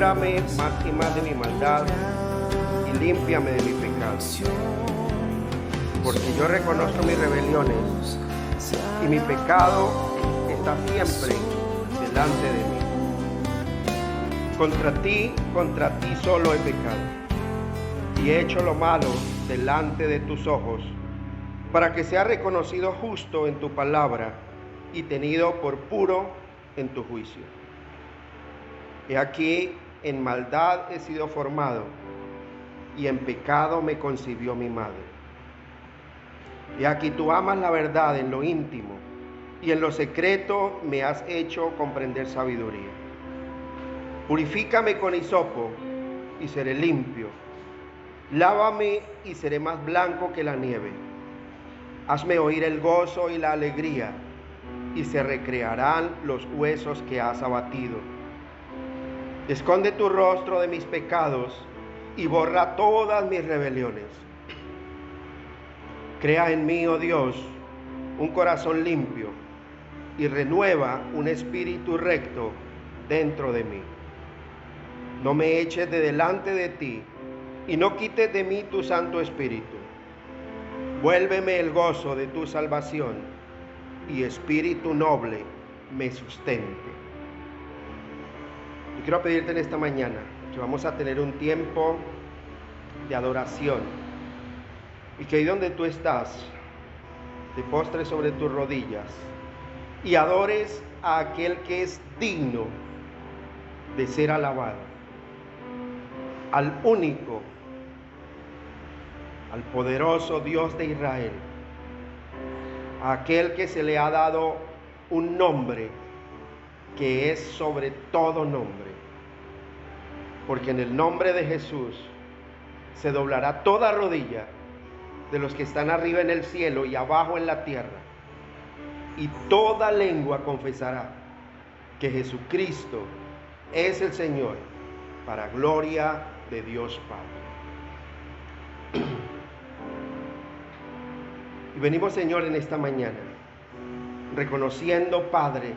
Libérame más y más de mi maldad y límpiame de mi pecado. Porque yo reconozco mis rebeliones y mi pecado está siempre delante de mí. Contra ti solo he pecado y he hecho lo malo delante de tus ojos, para que sea reconocido justo en tu palabra y tenido por puro en tu juicio. He aquí, en maldad he sido formado, y en pecado me concibió mi madre. He aquí, tú amas la verdad en lo íntimo, y en lo secreto me has hecho comprender sabiduría. Purifícame con hisopo, y seré limpio. Lávame, y seré más blanco que la nieve. Hazme oír el gozo y la alegría, y se recrearán los huesos que has abatido. Esconde tu rostro de mis pecados, y borra todas mis rebeliones. Crea en mí, oh Dios, un corazón limpio, y renueva un espíritu recto dentro de mí. No me eches de delante de ti, y no quites de mí tu Santo Espíritu. Vuélveme el gozo de tu salvación, y espíritu noble me sustente. Yo quiero pedirte en esta mañana que vamos a tener un tiempo de adoración, y que ahí donde tú estás, te postres sobre tus rodillas y adores a aquel que es digno de ser alabado, al único, al poderoso Dios de Israel, a aquel que se le ha dado un nombre que es sobre todo nombre, porque en el nombre de Jesús se doblará toda rodilla de los que están arriba en el cielo y abajo en la tierra, y toda lengua confesará que Jesucristo es el Señor, para gloria de Dios Padre. Y venimos, Señor, en esta mañana, reconociendo, Padre,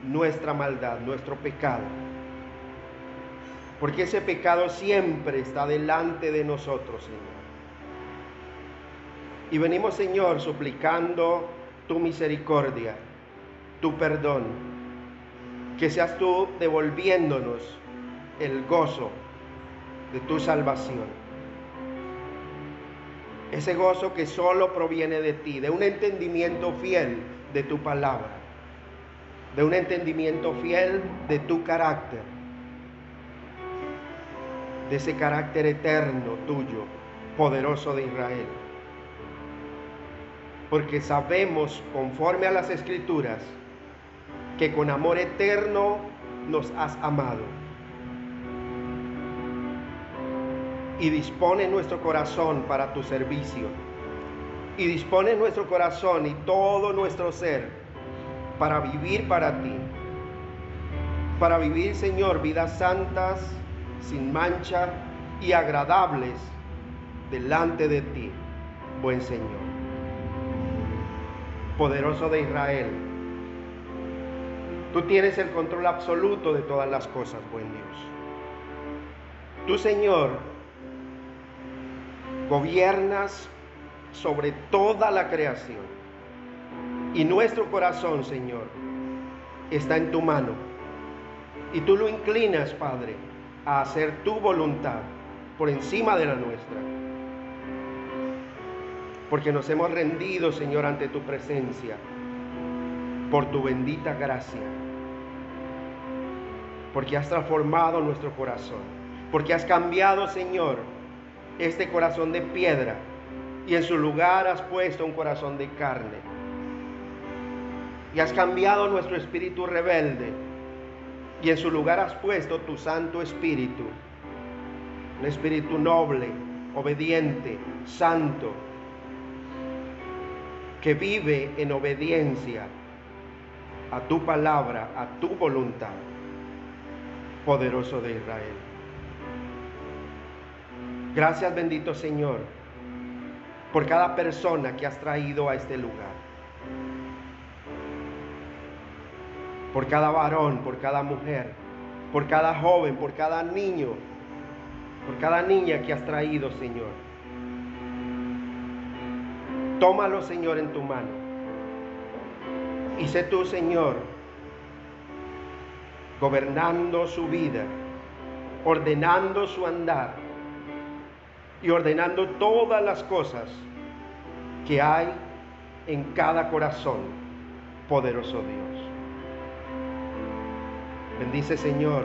nuestra maldad, nuestro pecado, porque ese pecado siempre está delante de nosotros, Señor. Y venimos, Señor, suplicando tu misericordia, tu perdón, que seas tú devolviéndonos el gozo de tu salvación. Ese gozo que solo proviene de ti, de un entendimiento fiel de tu palabra, de un entendimiento fiel de tu carácter, de ese carácter eterno tuyo, poderoso de Israel. Porque sabemos, conforme a las Escrituras, que con amor eterno nos has amado. Y dispone nuestro corazón para tu servicio. Y dispone nuestro corazón y todo nuestro ser para vivir para ti. Para vivir, Señor, vidas santas, sin mancha y agradables delante de ti, buen Señor. Poderoso de Israel, tú tienes el control absoluto de todas las cosas, buen Dios. Tú, Señor, gobiernas sobre toda la creación, y nuestro corazón, Señor, está en tu mano, y tú lo inclinas, Padre, a hacer tu voluntad por encima de la nuestra. Porque nos hemos rendido, Señor, ante tu presencia, por tu bendita gracia. Porque has transformado nuestro corazón. Porque has cambiado, Señor, este corazón de piedra, y en su lugar has puesto un corazón de carne. Y has cambiado nuestro espíritu rebelde, y en su lugar has puesto tu Santo Espíritu, un espíritu noble, obediente, santo, que vive en obediencia a tu palabra, a tu voluntad, poderoso de Israel. Gracias, bendito Señor, por cada persona que has traído a este lugar, por cada varón, por cada mujer, por cada joven, por cada niño, por cada niña que has traído, Señor. Tómalo, Señor, en tu mano. Y sé tú, Señor, gobernando su vida, ordenando su andar y ordenando todas las cosas que hay en cada corazón, poderoso Dios. Bendice, Señor,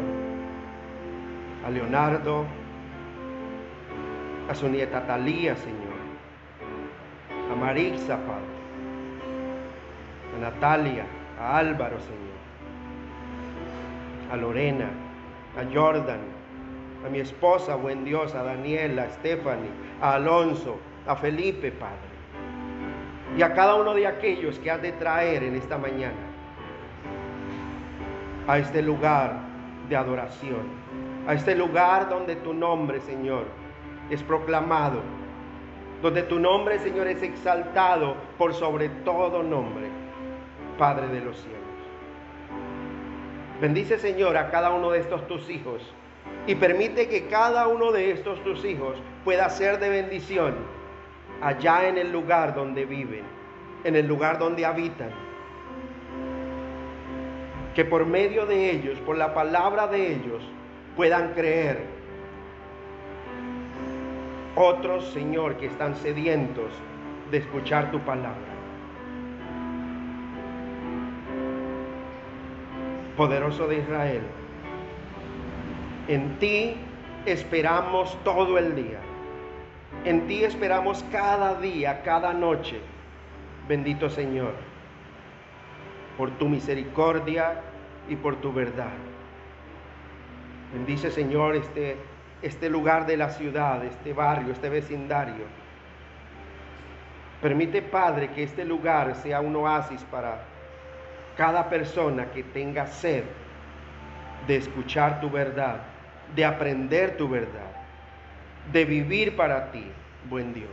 a Leonardo, a su nieta Talía, Señor, a Marisa, Padre, a Natalia, a Álvaro, Señor, a Lorena, a Jordan, a mi esposa, buen Dios, a Daniela, a Stephanie, a Alonso, a Felipe, Padre, y a cada uno de aquellos que has de traer en esta mañana a este lugar de adoración, a este lugar donde tu nombre, Señor, es proclamado, donde tu nombre, Señor, es exaltado por sobre todo nombre, Padre de los cielos. Bendice, Señor, a cada uno de estos tus hijos y permite que cada uno de estos tus hijos pueda ser de bendición allá en el lugar donde viven, en el lugar donde habitan. Que por medio de ellos, por la palabra de ellos, puedan creer otros, Señor, que están sedientos de escuchar tu palabra. Poderoso de Israel, en ti esperamos todo el día. En ti esperamos cada día, cada noche. Bendito Señor, por tu misericordia y por tu verdad. Bendice, Señor, este lugar de la ciudad, este barrio, este vecindario. Permite, Padre, que este lugar sea un oasis para cada persona que tenga sed de escuchar tu verdad, de aprender tu verdad, de vivir para ti, buen Dios.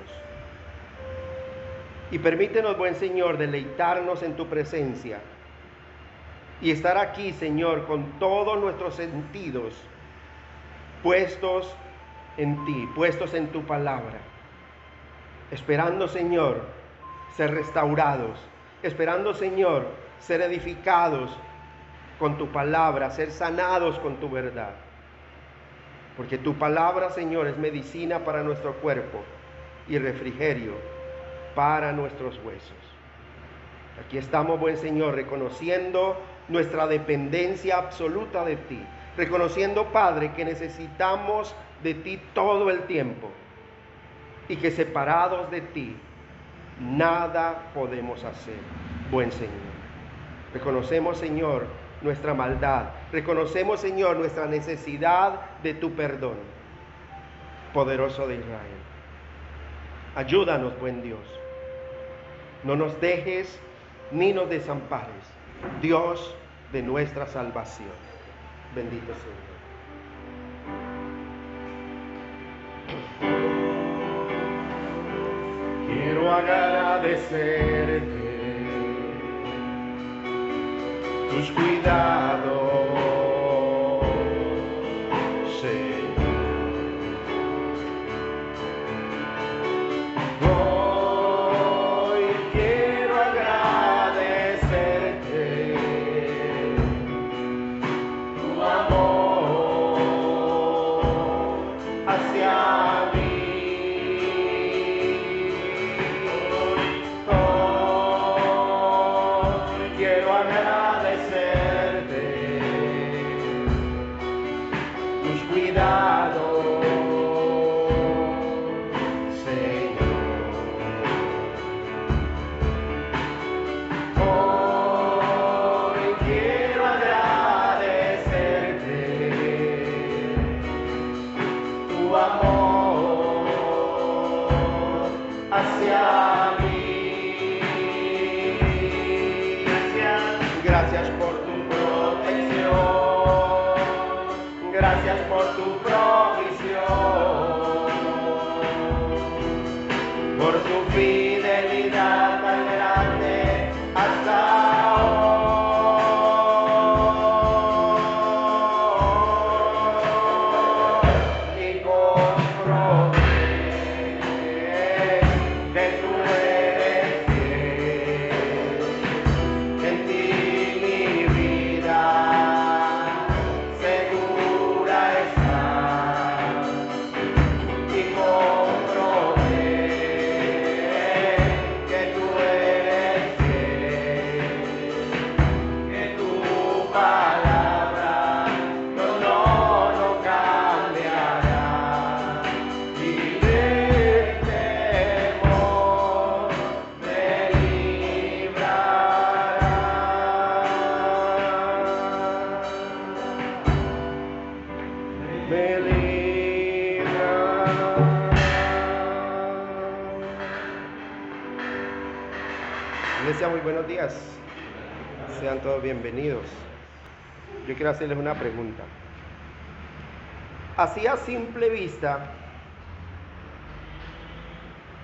Y permítenos, buen Señor, deleitarnos en tu presencia y estar aquí, Señor, con todos nuestros sentidos puestos en ti, puestos en tu palabra, esperando, Señor, ser restaurados, esperando, Señor, ser edificados con tu palabra, ser sanados con tu verdad. Porque tu palabra, Señor, es medicina para nuestro cuerpo y refrigerio para nuestros huesos. Aquí estamos, buen Señor, reconociendo nuestra dependencia absoluta de ti, reconociendo, Padre, que necesitamos de ti todo el tiempo y que separados de ti nada podemos hacer, buen Señor. Reconocemos, Señor, nuestra maldad. Reconocemos, Señor, nuestra necesidad de tu perdón. Poderoso de Israel, ayúdanos, buen Dios. No nos dejes ni nos desampares, Dios de nuestra salvación. Bendito Señor. Quiero agradecerte tus cuidados, Señor. Hoy quiero agradecerte tu amor hacia mí. Hoy quiero agradecerte tus cuidados, Señor. Hoy quiero agradecerte tu amor hacia mí. Gracias por tu protección, gracias por tu provisión, por tu fidelidad tan grande hasta hoy. Iglesia, muy buenos días. Sean todos bienvenidos. Yo quiero hacerles una pregunta. Así a simple vista,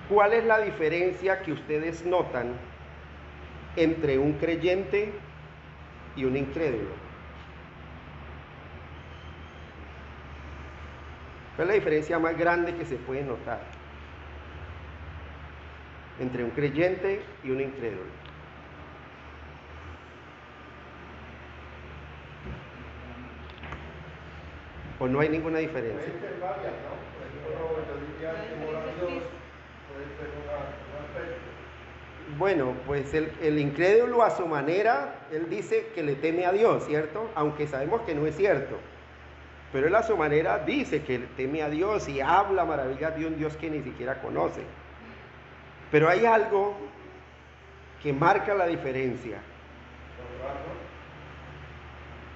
¿cuál es la diferencia que ustedes notan entre un creyente y un incrédulo? ¿Cuál es la diferencia más grande que se puede notar entre un creyente y un incrédulo? ¿O no hay ninguna diferencia? Puede ser varias, ¿no? Por ejemplo, yo diría temor a Dios puede ser un aspecto. Bueno, pues el incrédulo a su manera, él dice que le teme a Dios, ¿cierto? Aunque sabemos que no es cierto. Pero él a su manera dice que le teme a Dios y habla maravillas de un Dios que ni siquiera conoce. Pero hay algo que marca la diferencia.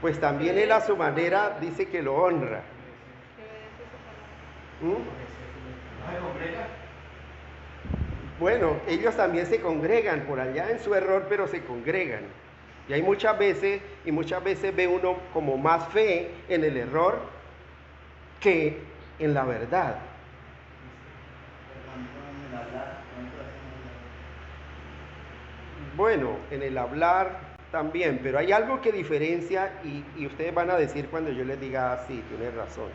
Pues también él a su manera dice que lo honra. Bueno, ellos también se congregan por allá en su error, pero se congregan. Y hay muchas veces ve uno como más fe en el error que en la verdad. Bueno, en el hablar también, pero hay algo que diferencia y ustedes van a decir cuando yo les diga, ah, sí, tienes razón.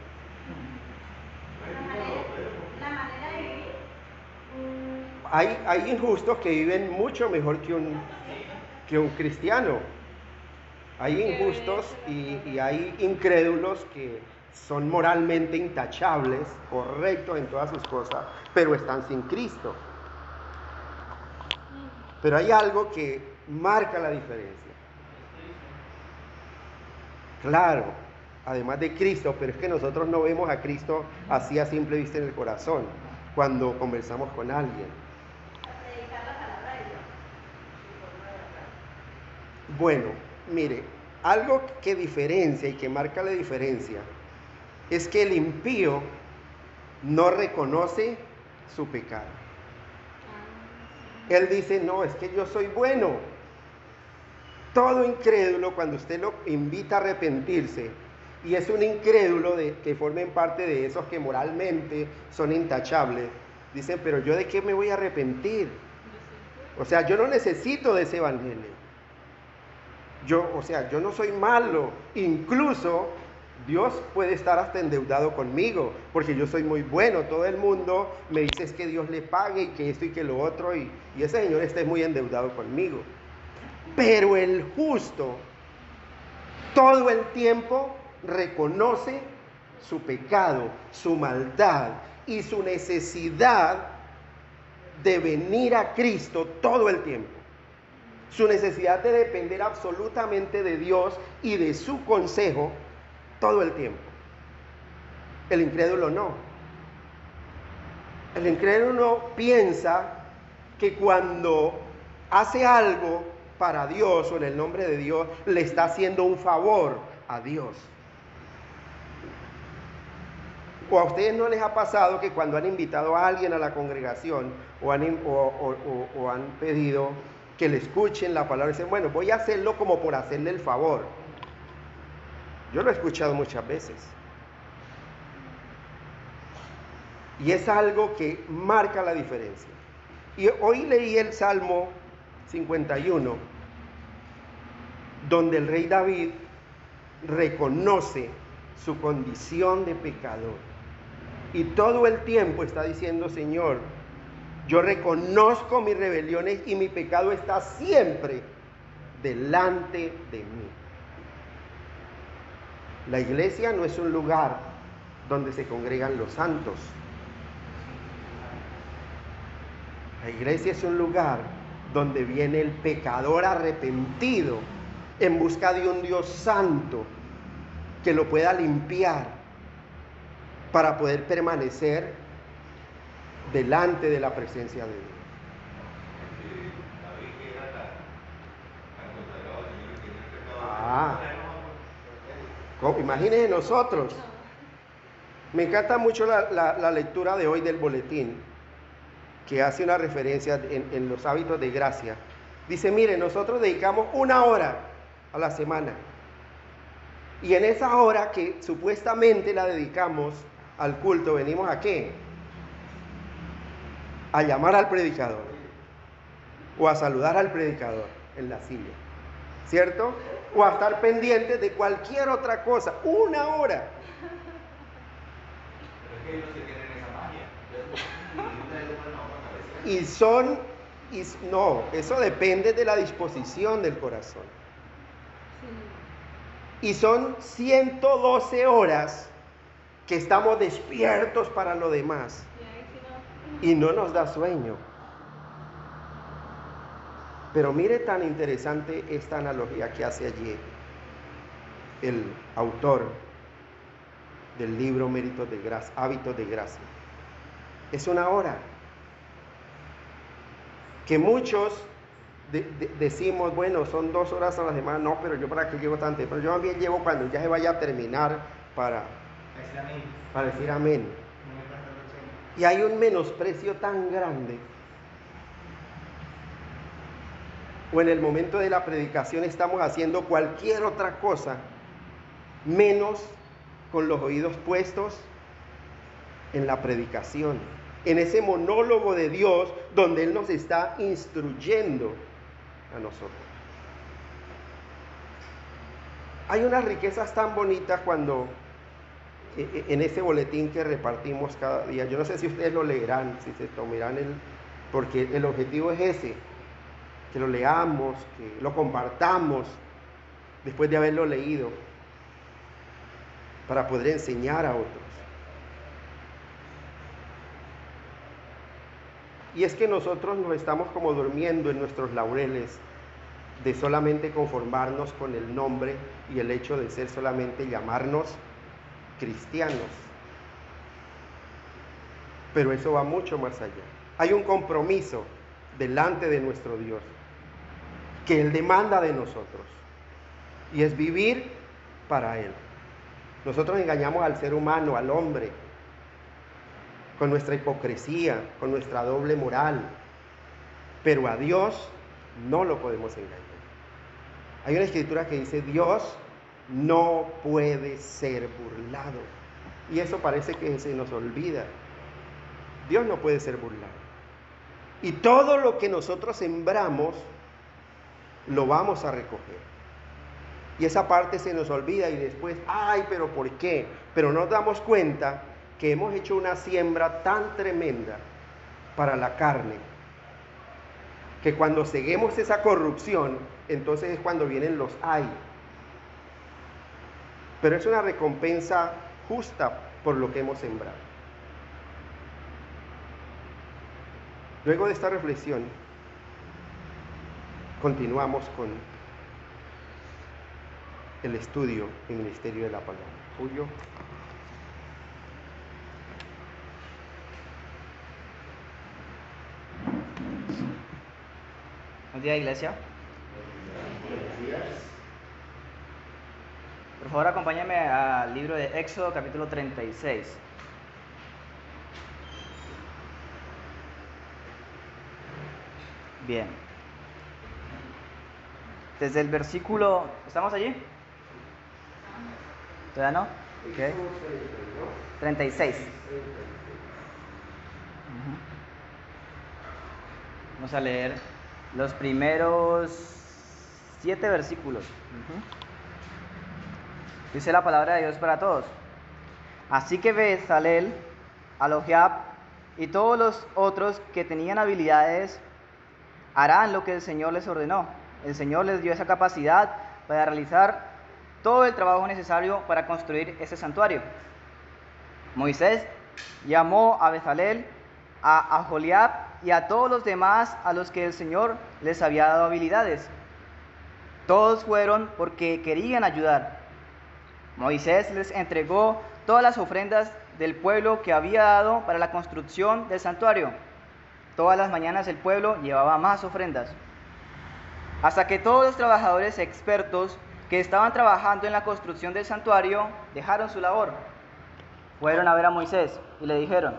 La manera de vivir. Hay injustos que viven mucho mejor que un cristiano. Hay injustos y hay incrédulos que son moralmente intachables, correctos en todas sus cosas, pero están sin Cristo. Pero hay algo que marca la diferencia. Claro, además de Cristo, pero es que nosotros no vemos a Cristo así a simple vista en el corazón cuando conversamos con alguien. Predicar la palabra de Dios. Bueno, mire, algo que diferencia y que marca la diferencia es que el impío no reconoce su pecado. Él dice, no, es que yo soy bueno. Todo incrédulo, cuando usted lo invita a arrepentirse, y es un incrédulo que formen parte de esos que moralmente son intachables, dicen, pero yo de qué me voy a arrepentir. O sea, yo no necesito de ese evangelio. Yo no soy malo. Incluso Dios puede estar hasta endeudado conmigo, porque yo soy muy bueno. Todo el mundo me dice es que Dios le pague y que esto y que lo otro, y ese señor está muy endeudado conmigo. Pero el justo todo el tiempo reconoce su pecado, su maldad y su necesidad de venir a Cristo todo el tiempo. Su necesidad de depender absolutamente de Dios y de su consejo todo el tiempo. El incrédulo no. El incrédulo piensa que cuando hace algo para Dios o en el nombre de Dios, le está haciendo un favor a Dios. ¿O a ustedes no les ha pasado que cuando han invitado a alguien a la congregación o han pedido que le escuchen la palabra, dicen, bueno, voy a hacerlo como por hacerle el favor? Yo lo he escuchado muchas veces. Y es algo que marca la diferencia. Y hoy leí el Salmo 51, donde el rey David reconoce su condición de pecador. Y todo el tiempo está diciendo, Señor, yo reconozco mis rebeliones y mi pecado está siempre delante de mí. La iglesia no es un lugar donde se congregan los santos. La iglesia es un lugar donde viene el pecador arrepentido en busca de un Dios santo que lo pueda limpiar para poder permanecer delante de la presencia de Dios. Imagínense nosotros. Me encanta mucho la lectura de hoy del boletín, que hace una referencia en los hábitos de gracia. Dice, mire, nosotros dedicamos 1 hora a la semana. Y en esa hora que supuestamente la dedicamos al culto, ¿venimos a qué? A llamar al predicador. O a saludar al predicador en la silla. ¿Cierto? O a estar pendientes de cualquier otra cosa. 1 hora. Pero es que ellos sí tienen esa magia. Y son, no, eso depende de la disposición del corazón. Y son 112 horas que estamos despiertos para lo demás. Y no nos da sueño. Pero mire tan interesante esta analogía que hace allí el autor del libro Méritos de Gracia, Hábitos de Gracia. Es 1 hora. Que muchos decimos, bueno, son 2 horas a la semana. No, pero yo para qué llego tan temprano. Yo también llego cuando ya se vaya a terminar para decir amén. Y hay un menosprecio tan grande. O en el momento de la predicación estamos haciendo cualquier otra cosa, menos con los oídos puestos en la predicación, en ese monólogo de Dios donde Él nos está instruyendo a nosotros. Hay unas riquezas tan bonitas cuando en ese boletín que repartimos cada día, yo no sé si ustedes lo leerán, si se tomarán porque el objetivo es ese, que lo leamos, que lo compartamos después de haberlo leído, para poder enseñar a otros. Y es que nosotros nos estamos como durmiendo en nuestros laureles de solamente conformarnos con el nombre y el hecho de ser solamente llamarnos cristianos. Pero eso va mucho más allá. Hay un compromiso delante de nuestro Dios que Él demanda de nosotros, y es vivir para Él. Nosotros engañamos al ser humano, al hombre, con nuestra hipocresía, con nuestra doble moral, pero a Dios no lo podemos engañar. Hay una escritura que dice, Dios no puede ser burlado, y eso parece que se nos olvida. Dios no puede ser burlado, y todo lo que nosotros sembramos lo vamos a recoger. Y esa parte se nos olvida y después, ay, pero ¿por qué? Pero nos damos cuenta que hemos hecho una siembra tan tremenda para la carne, que cuando seguimos esa corrupción, entonces es cuando vienen los ay. Pero es una recompensa justa por lo que hemos sembrado. Luego de esta reflexión, continuamos con el estudio y ministerio de la palabra. Julio. Buenos días, iglesia. Por favor, acompáñame al libro de Éxodo, capítulo 36. Bien. Desde el versículo... ¿Estamos allí? ¿Todavía no? Okay. 36. Vamos a leer los primeros 7 versículos. Dice la palabra de Dios para todos. Así que Bezalel, Aholiab y todos los otros que tenían habilidades harán lo que el Señor les ordenó. El Señor les dio esa capacidad para realizar todo el trabajo necesario para construir ese santuario. Moisés llamó a Bezalel, a Aholiab y a todos los demás a los que el Señor les había dado habilidades. Todos fueron porque querían ayudar. Moisés les entregó todas las ofrendas del pueblo que había dado para la construcción del santuario. Todas las mañanas el pueblo llevaba más ofrendas, hasta que todos los trabajadores expertos que estaban trabajando en la construcción del santuario dejaron su labor. Fueron a ver a Moisés y le dijeron: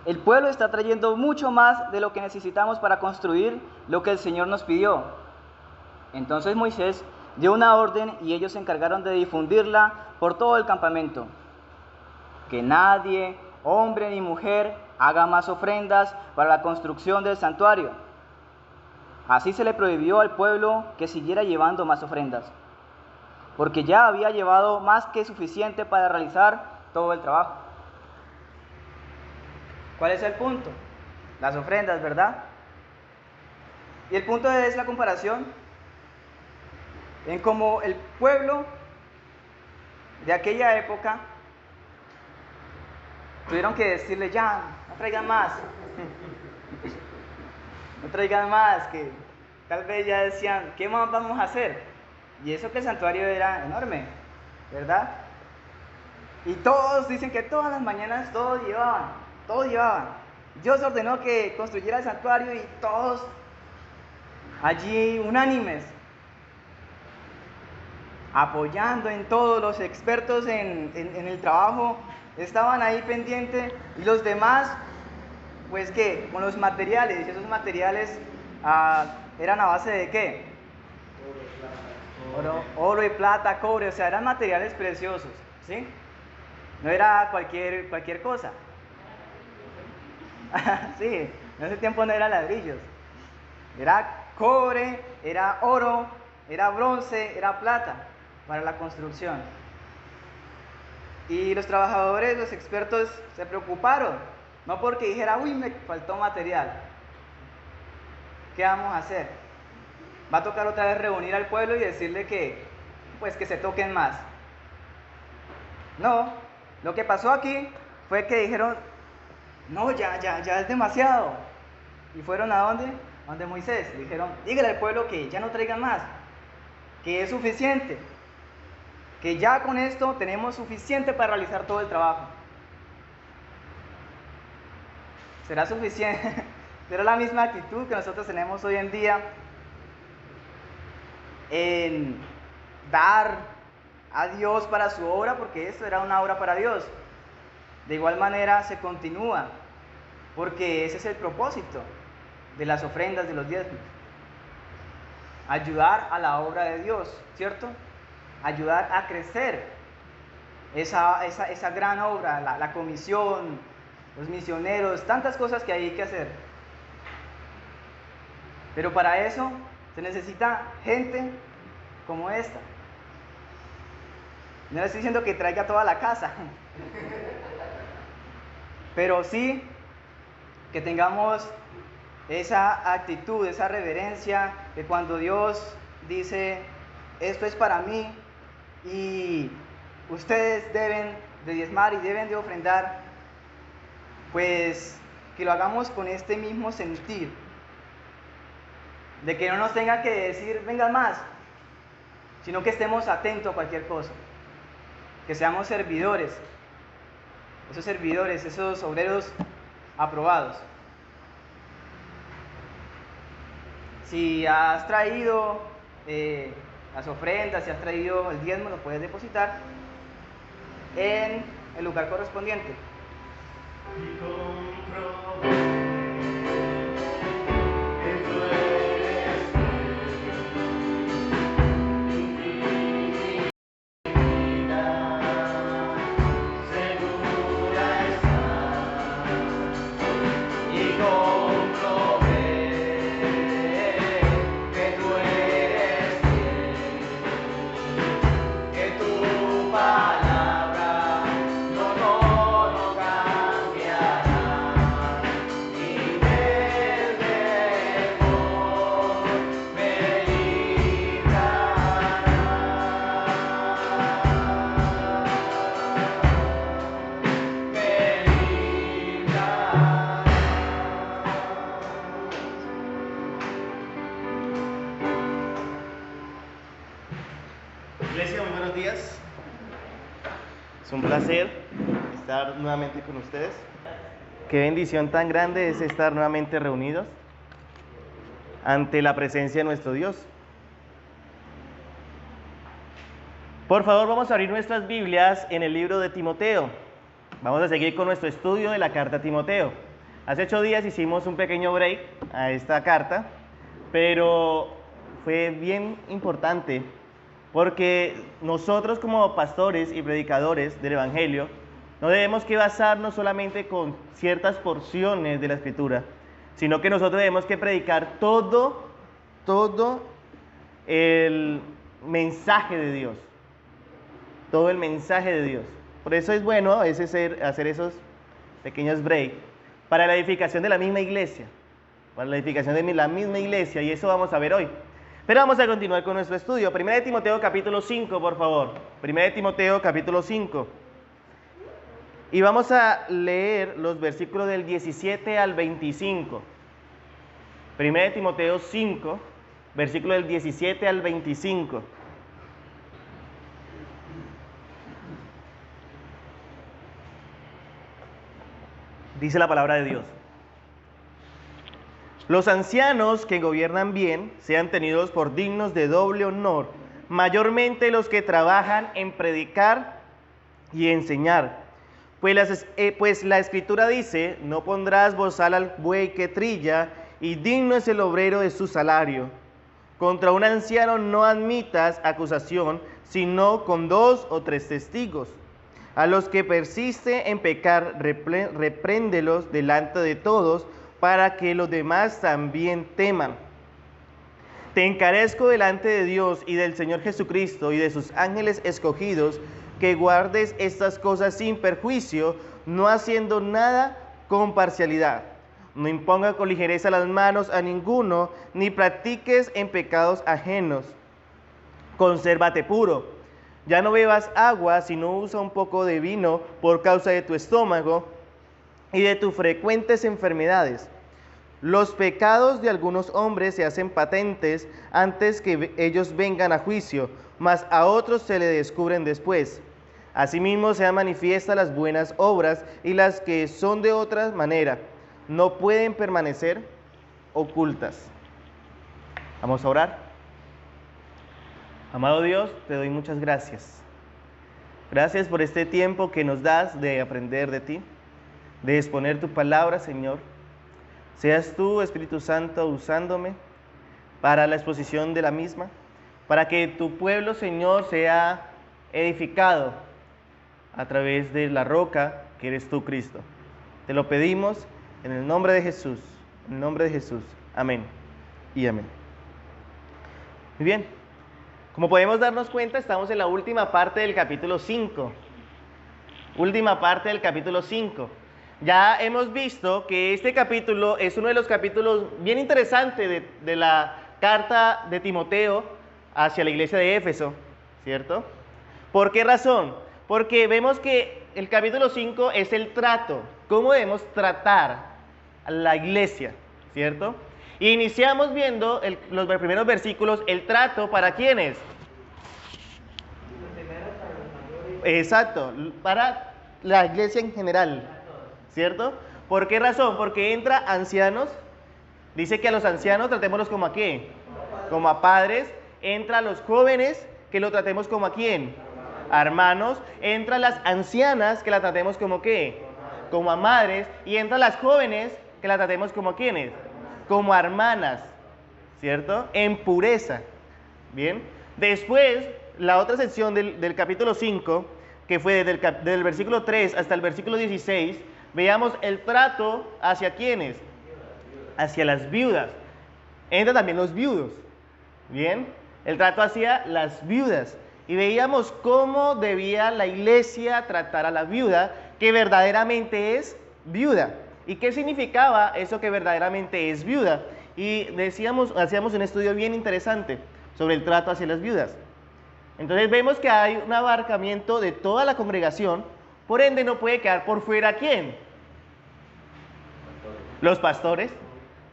el pueblo está trayendo mucho más de lo que necesitamos para construir lo que el Señor nos pidió. Entonces Moisés dio una orden y ellos se encargaron de difundirla por todo el campamento. Que nadie, hombre ni mujer, haga más ofrendas para la construcción del santuario. Así se le prohibió al pueblo que siguiera llevando más ofrendas, porque ya había llevado más que suficiente para realizar todo el trabajo. ¿Cuál es el punto? Las ofrendas, ¿verdad? Y el punto es la comparación en cómo el pueblo de aquella época tuvieron que decirle: ya, no traigan más, no traigan más, que tal vez ya decían: ¿qué más vamos a hacer? Y eso que el santuario era enorme, ¿verdad? Y todos dicen que todas las mañanas todos llevaban. Dios ordenó que construyera el santuario y todos allí unánimes, apoyando en todos. Los expertos en el trabajo estaban ahí pendientes, y los demás, pues que con los materiales, y esos materiales eran a base de ¿qué? Oro y plata, cobre, o sea, eran materiales preciosos, ¿sí? No era cualquier cosa. Sí, en ese tiempo no eran ladrillos, era cobre, era oro, era bronce, era plata para la construcción. Y los trabajadores, los expertos, se preocuparon, no porque dijera: uy, me faltó material, ¿qué vamos a hacer? Va a tocar otra vez reunir al pueblo y decirle que se toquen más. No, lo que pasó aquí fue que dijeron: no, ya es demasiado. ¿Y fueron a dónde? Donde Moisés. Le dijeron: dígale al pueblo que ya no traigan más, que es suficiente, que ya con esto tenemos suficiente para realizar todo el trabajo. ¿Será suficiente? ¿Será la misma actitud que nosotros tenemos hoy en día en dar a Dios para su obra? Porque esto era una obra para Dios. De igual manera se continúa, porque ese es el propósito de las ofrendas, de los diezmos: ayudar a la obra de Dios, ¿cierto? Ayudar a crecer esa gran obra, la comisión, los misioneros, tantas cosas que hay que hacer. Pero para eso se necesita gente como esta. No le estoy diciendo que traiga toda la casa, pero sí que tengamos esa actitud, esa reverencia, que cuando Dios dice: esto es para mí y ustedes deben de diezmar y deben de ofrendar, pues que lo hagamos con este mismo sentir, de que no nos tengan que decir: vengan más, sino que estemos atentos a cualquier cosa, que seamos servidores, esos obreros aprobados. Si has traído las ofrendas, si has traído el diezmo, lo puedes depositar en el lugar correspondiente. Y comprobé que tú eres fiel, segura está. Y comprobé que tú eres fiel, que tu palabra no cambiará, y del temor me librará. Iglesia, muy buenos días. Es un placer estar nuevamente con ustedes. Qué bendición tan grande es estar nuevamente reunidos ante la presencia de nuestro Dios. Por favor, vamos a abrir nuestras Biblias en el libro de Timoteo. Vamos a seguir con nuestro estudio de la carta a Timoteo. Hace 8 días hicimos un pequeño break a esta carta, pero fue bien importante porque nosotros como pastores y predicadores del Evangelio no debemos que basarnos solamente con ciertas porciones de la Escritura, sino que nosotros debemos que predicar todo el mensaje de Dios. Todo el mensaje de Dios. Por eso es bueno a veces hacer esos pequeños breaks para la edificación de la misma iglesia. Para la edificación de la misma iglesia, y eso vamos a ver hoy. Pero vamos a continuar con nuestro estudio. 1 Timoteo capítulo 5, por favor. 1 Timoteo capítulo 5. Y vamos a leer los versículos del 17 al 25. 1 Timoteo 5, versículo del 17 al 25. Dice la palabra de Dios: los ancianos que gobiernan bien sean tenidos por dignos de doble honor, mayormente los que trabajan en predicar y enseñar. Pues la Escritura dice: no pondrás bozal al buey que trilla, y digno es el obrero de su salario. Contra un anciano no admitas acusación, sino con 2 o 3 testigos. A los que persiste en pecar, repréndelos delante de todos, para que los demás también teman. Te encarezco delante de Dios y del Señor Jesucristo y de sus ángeles escogidos, que guardes estas cosas sin perjuicio, no haciendo nada con parcialidad. No imponga con ligereza las manos a ninguno, ni practiques en pecados ajenos. Consérvate puro. Ya no bebas agua, sino usa un poco de vino por causa de tu estómago y de tus frecuentes enfermedades. Los pecados de algunos hombres se hacen patentes antes que ellos vengan a juicio, mas a otros se le descubren después. Asimismo sean manifiestas las buenas obras, y las que son de otra manera no pueden permanecer ocultas. Vamos a orar. Amado Dios, te doy muchas gracias. Gracias por este tiempo que nos das de aprender de ti, de exponer tu palabra, Señor. Seas tú, Espíritu Santo, usándome para la exposición de la misma, para que tu pueblo, Señor, sea edificado a través de la roca que eres tú, Cristo. Te lo pedimos en el nombre de Jesús, en el nombre de Jesús. Amén y amén. Muy bien. Como podemos darnos cuenta, estamos en la última parte del capítulo 5. Última parte del capítulo 5. Ya hemos visto que este capítulo es uno de los capítulos bien interesantes de la carta de Timoteo hacia la iglesia de Éfeso, ¿cierto? ¿Por qué razón? Porque vemos que el capítulo 5 es el trato, cómo debemos tratar a la iglesia, ¿cierto? Y iniciamos viendo los primeros versículos, el trato para quiénes. Exacto, para la iglesia en general, ¿cierto? ¿Por qué razón? Porque entra ancianos, dice que a los ancianos tratémoslos como a qué, como a padres. Entra a los jóvenes, que lo tratemos como a quién, a hermanos. Entra a las ancianas, que la tratemos como qué, como a madres. Y entra a las jóvenes, que la tratemos como a quiénes, como a hermanas, ¿cierto? En pureza. Bien. Después, la otra sección del capítulo 5, que fue desde el versículo 3 hasta el versículo 16, veamos el trato hacia quiénes, hacia las viudas. Entra también los viudos. Bien. El trato hacia las viudas. Y veíamos cómo debía la iglesia tratar a la viuda, que verdaderamente es viuda. ¿Y qué significaba eso que verdaderamente es viuda? Y hacíamos un estudio bien interesante sobre el trato hacia las viudas. Entonces vemos que hay un abarcamiento de toda la congregación, por ende no puede quedar por fuera ¿quién? Los pastores,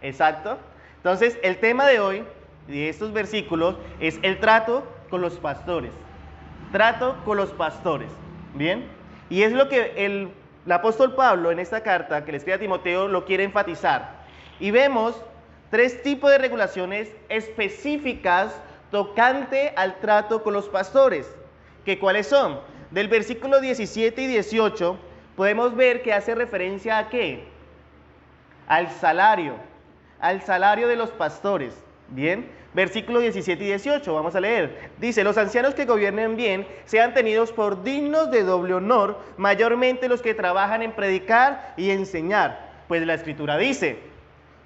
exacto. Entonces el tema de hoy, de estos versículos, es el trato con los pastores. Trato con los pastores, ¿bien? Y es lo que el apóstol Pablo en esta carta que le escribe a Timoteo lo quiere enfatizar. Y vemos 3 tipos de regulaciones específicas tocante al trato con los pastores. ¿Que cuáles son? Del versículo 17 y 18 podemos ver que hace referencia a ¿qué? al salario de los pastores. Bien, versículos 17 y 18, vamos a leer. Dice, los ancianos que gobiernen bien sean tenidos por dignos de doble honor, mayormente los que trabajan en predicar y enseñar. Pues la Escritura dice,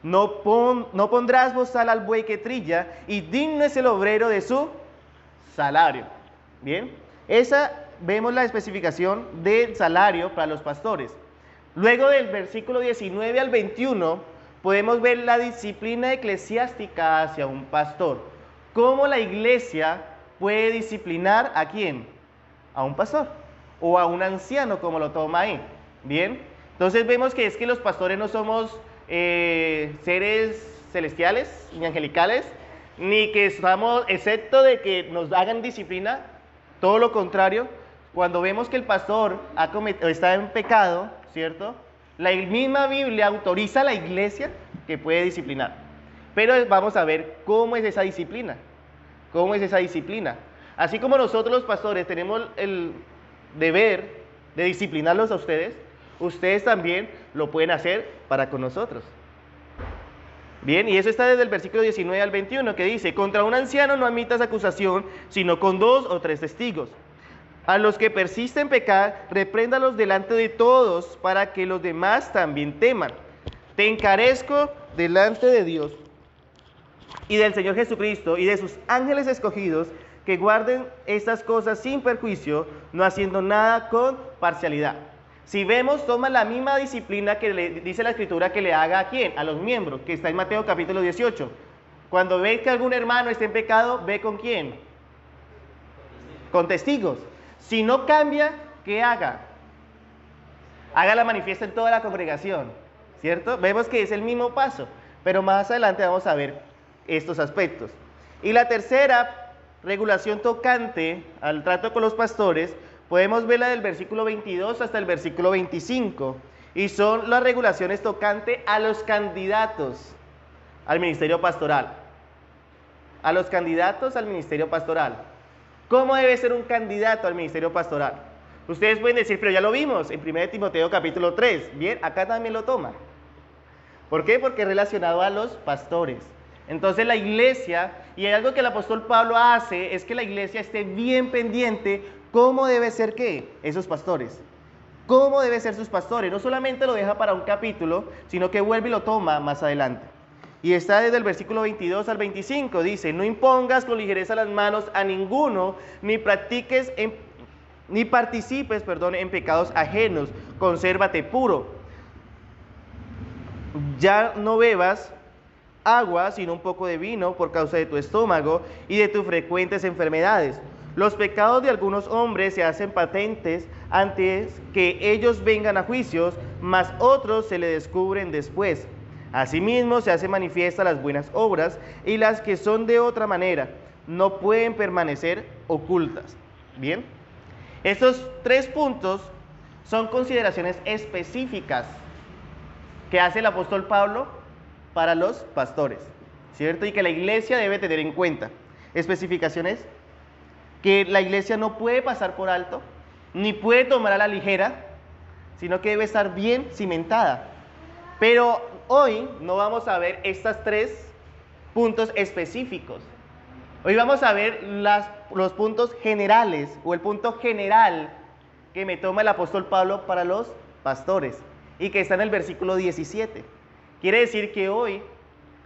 no pondrás bozal al buey que trilla, y digno es el obrero de su salario. Bien, vemos la especificación del salario para los pastores. Luego del versículo 19 al 21, podemos ver la disciplina eclesiástica hacia un pastor. ¿Cómo la iglesia puede disciplinar a quién? A un pastor o a un anciano, como lo toma ahí. Bien, entonces vemos que es que los pastores no somos seres celestiales ni angelicales, ni que estamos excepto de que nos hagan disciplina, todo lo contrario. Cuando vemos que el pastor está en pecado, ¿cierto? La misma Biblia autoriza a la iglesia que puede disciplinar. Pero vamos a ver cómo es esa disciplina. ¿Cómo es esa disciplina? Así como nosotros los pastores tenemos el deber de disciplinarlos a ustedes, ustedes también lo pueden hacer para con nosotros. Bien, y eso está desde el versículo 19 al 21, que dice, contra un anciano no admitas acusación, sino con 2 o 3 testigos. A los que persisten en pecar, repréndalos delante de todos, para que los demás también teman. Te encarezco delante de Dios y del Señor Jesucristo y de sus ángeles escogidos, que guarden estas cosas sin perjuicio, no haciendo nada con parcialidad. Si vemos, toma la misma disciplina que le dice la Escritura que le haga ¿a quién? A los miembros, que está en Mateo capítulo 18. Cuando ve que algún hermano está en pecado, ¿ve con quién? Con testigos. Si no cambia, ¿qué haga? Hágala manifiesta en toda la congregación, ¿cierto? Vemos que es el mismo paso, pero más adelante vamos a ver estos aspectos. Y la tercera regulación tocante al trato con los pastores, podemos verla del versículo 22 hasta el versículo 25, y son las regulaciones tocante a los candidatos al ministerio pastoral. A los candidatos al ministerio pastoral. ¿Cómo debe ser un candidato al ministerio pastoral? Ustedes pueden decir, pero ya lo vimos en 1 Timoteo capítulo 3. Bien, acá también lo toma. ¿Por qué? Porque es relacionado a los pastores. Entonces la iglesia, y algo que el apóstol Pablo hace, es que la iglesia esté bien pendiente cómo debe ser ¿qué? Esos pastores. ¿Cómo debe ser sus pastores? No solamente lo deja para un capítulo, sino que vuelve y lo toma más adelante. Y está desde el versículo 22 al 25, dice, no impongas con ligereza las manos a ninguno, ni participes en pecados ajenos, consérvate puro. Ya no bebas agua, sino un poco de vino por causa de tu estómago y de tus frecuentes enfermedades. Los pecados de algunos hombres se hacen patentes antes que ellos vengan a juicios, mas otros se le descubren después. Asimismo se hacen manifiestas las buenas obras, y las que son de otra manera no pueden permanecer ocultas. Bien, estos 3 puntos son consideraciones específicas que hace el apóstol Pablo para los pastores, ¿cierto? Y que la iglesia debe tener en cuenta. Especificaciones que la iglesia no puede pasar por alto, ni puede tomar a la ligera, sino que debe estar bien cimentada. Pero hoy no vamos a ver estos 3 puntos específicos. Hoy vamos a ver los puntos generales, o el punto general que me toma el apóstol Pablo para los pastores, y que está en el versículo 17. Quiere decir que hoy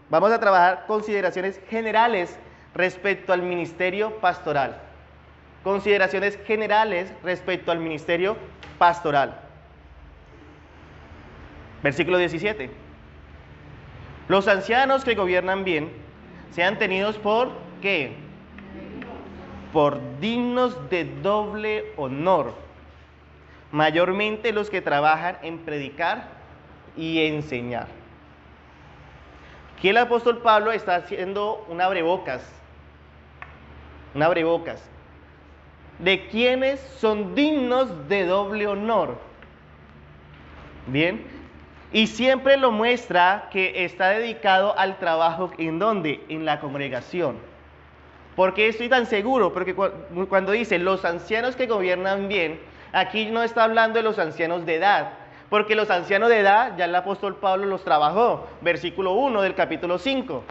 vamos a trabajar consideraciones generales respecto al ministerio pastoral. Consideraciones generales respecto al ministerio pastoral. Versículo 17. Los ancianos que gobiernan bien sean tenidos por ¿qué? Por dignos de doble honor, mayormente los que trabajan en predicar y enseñar. Aquí el apóstol Pablo está haciendo un abrebocas de quienes son dignos de doble honor. Bien, y siempre lo muestra que está dedicado al trabajo, ¿en dónde? En la congregación. ¿Por qué estoy tan seguro? Porque cuando dice los ancianos que gobiernan bien, aquí no está hablando de los ancianos de edad, porque los ancianos de edad ya el apóstol Pablo los trabajó, versículo 1 del capítulo 5.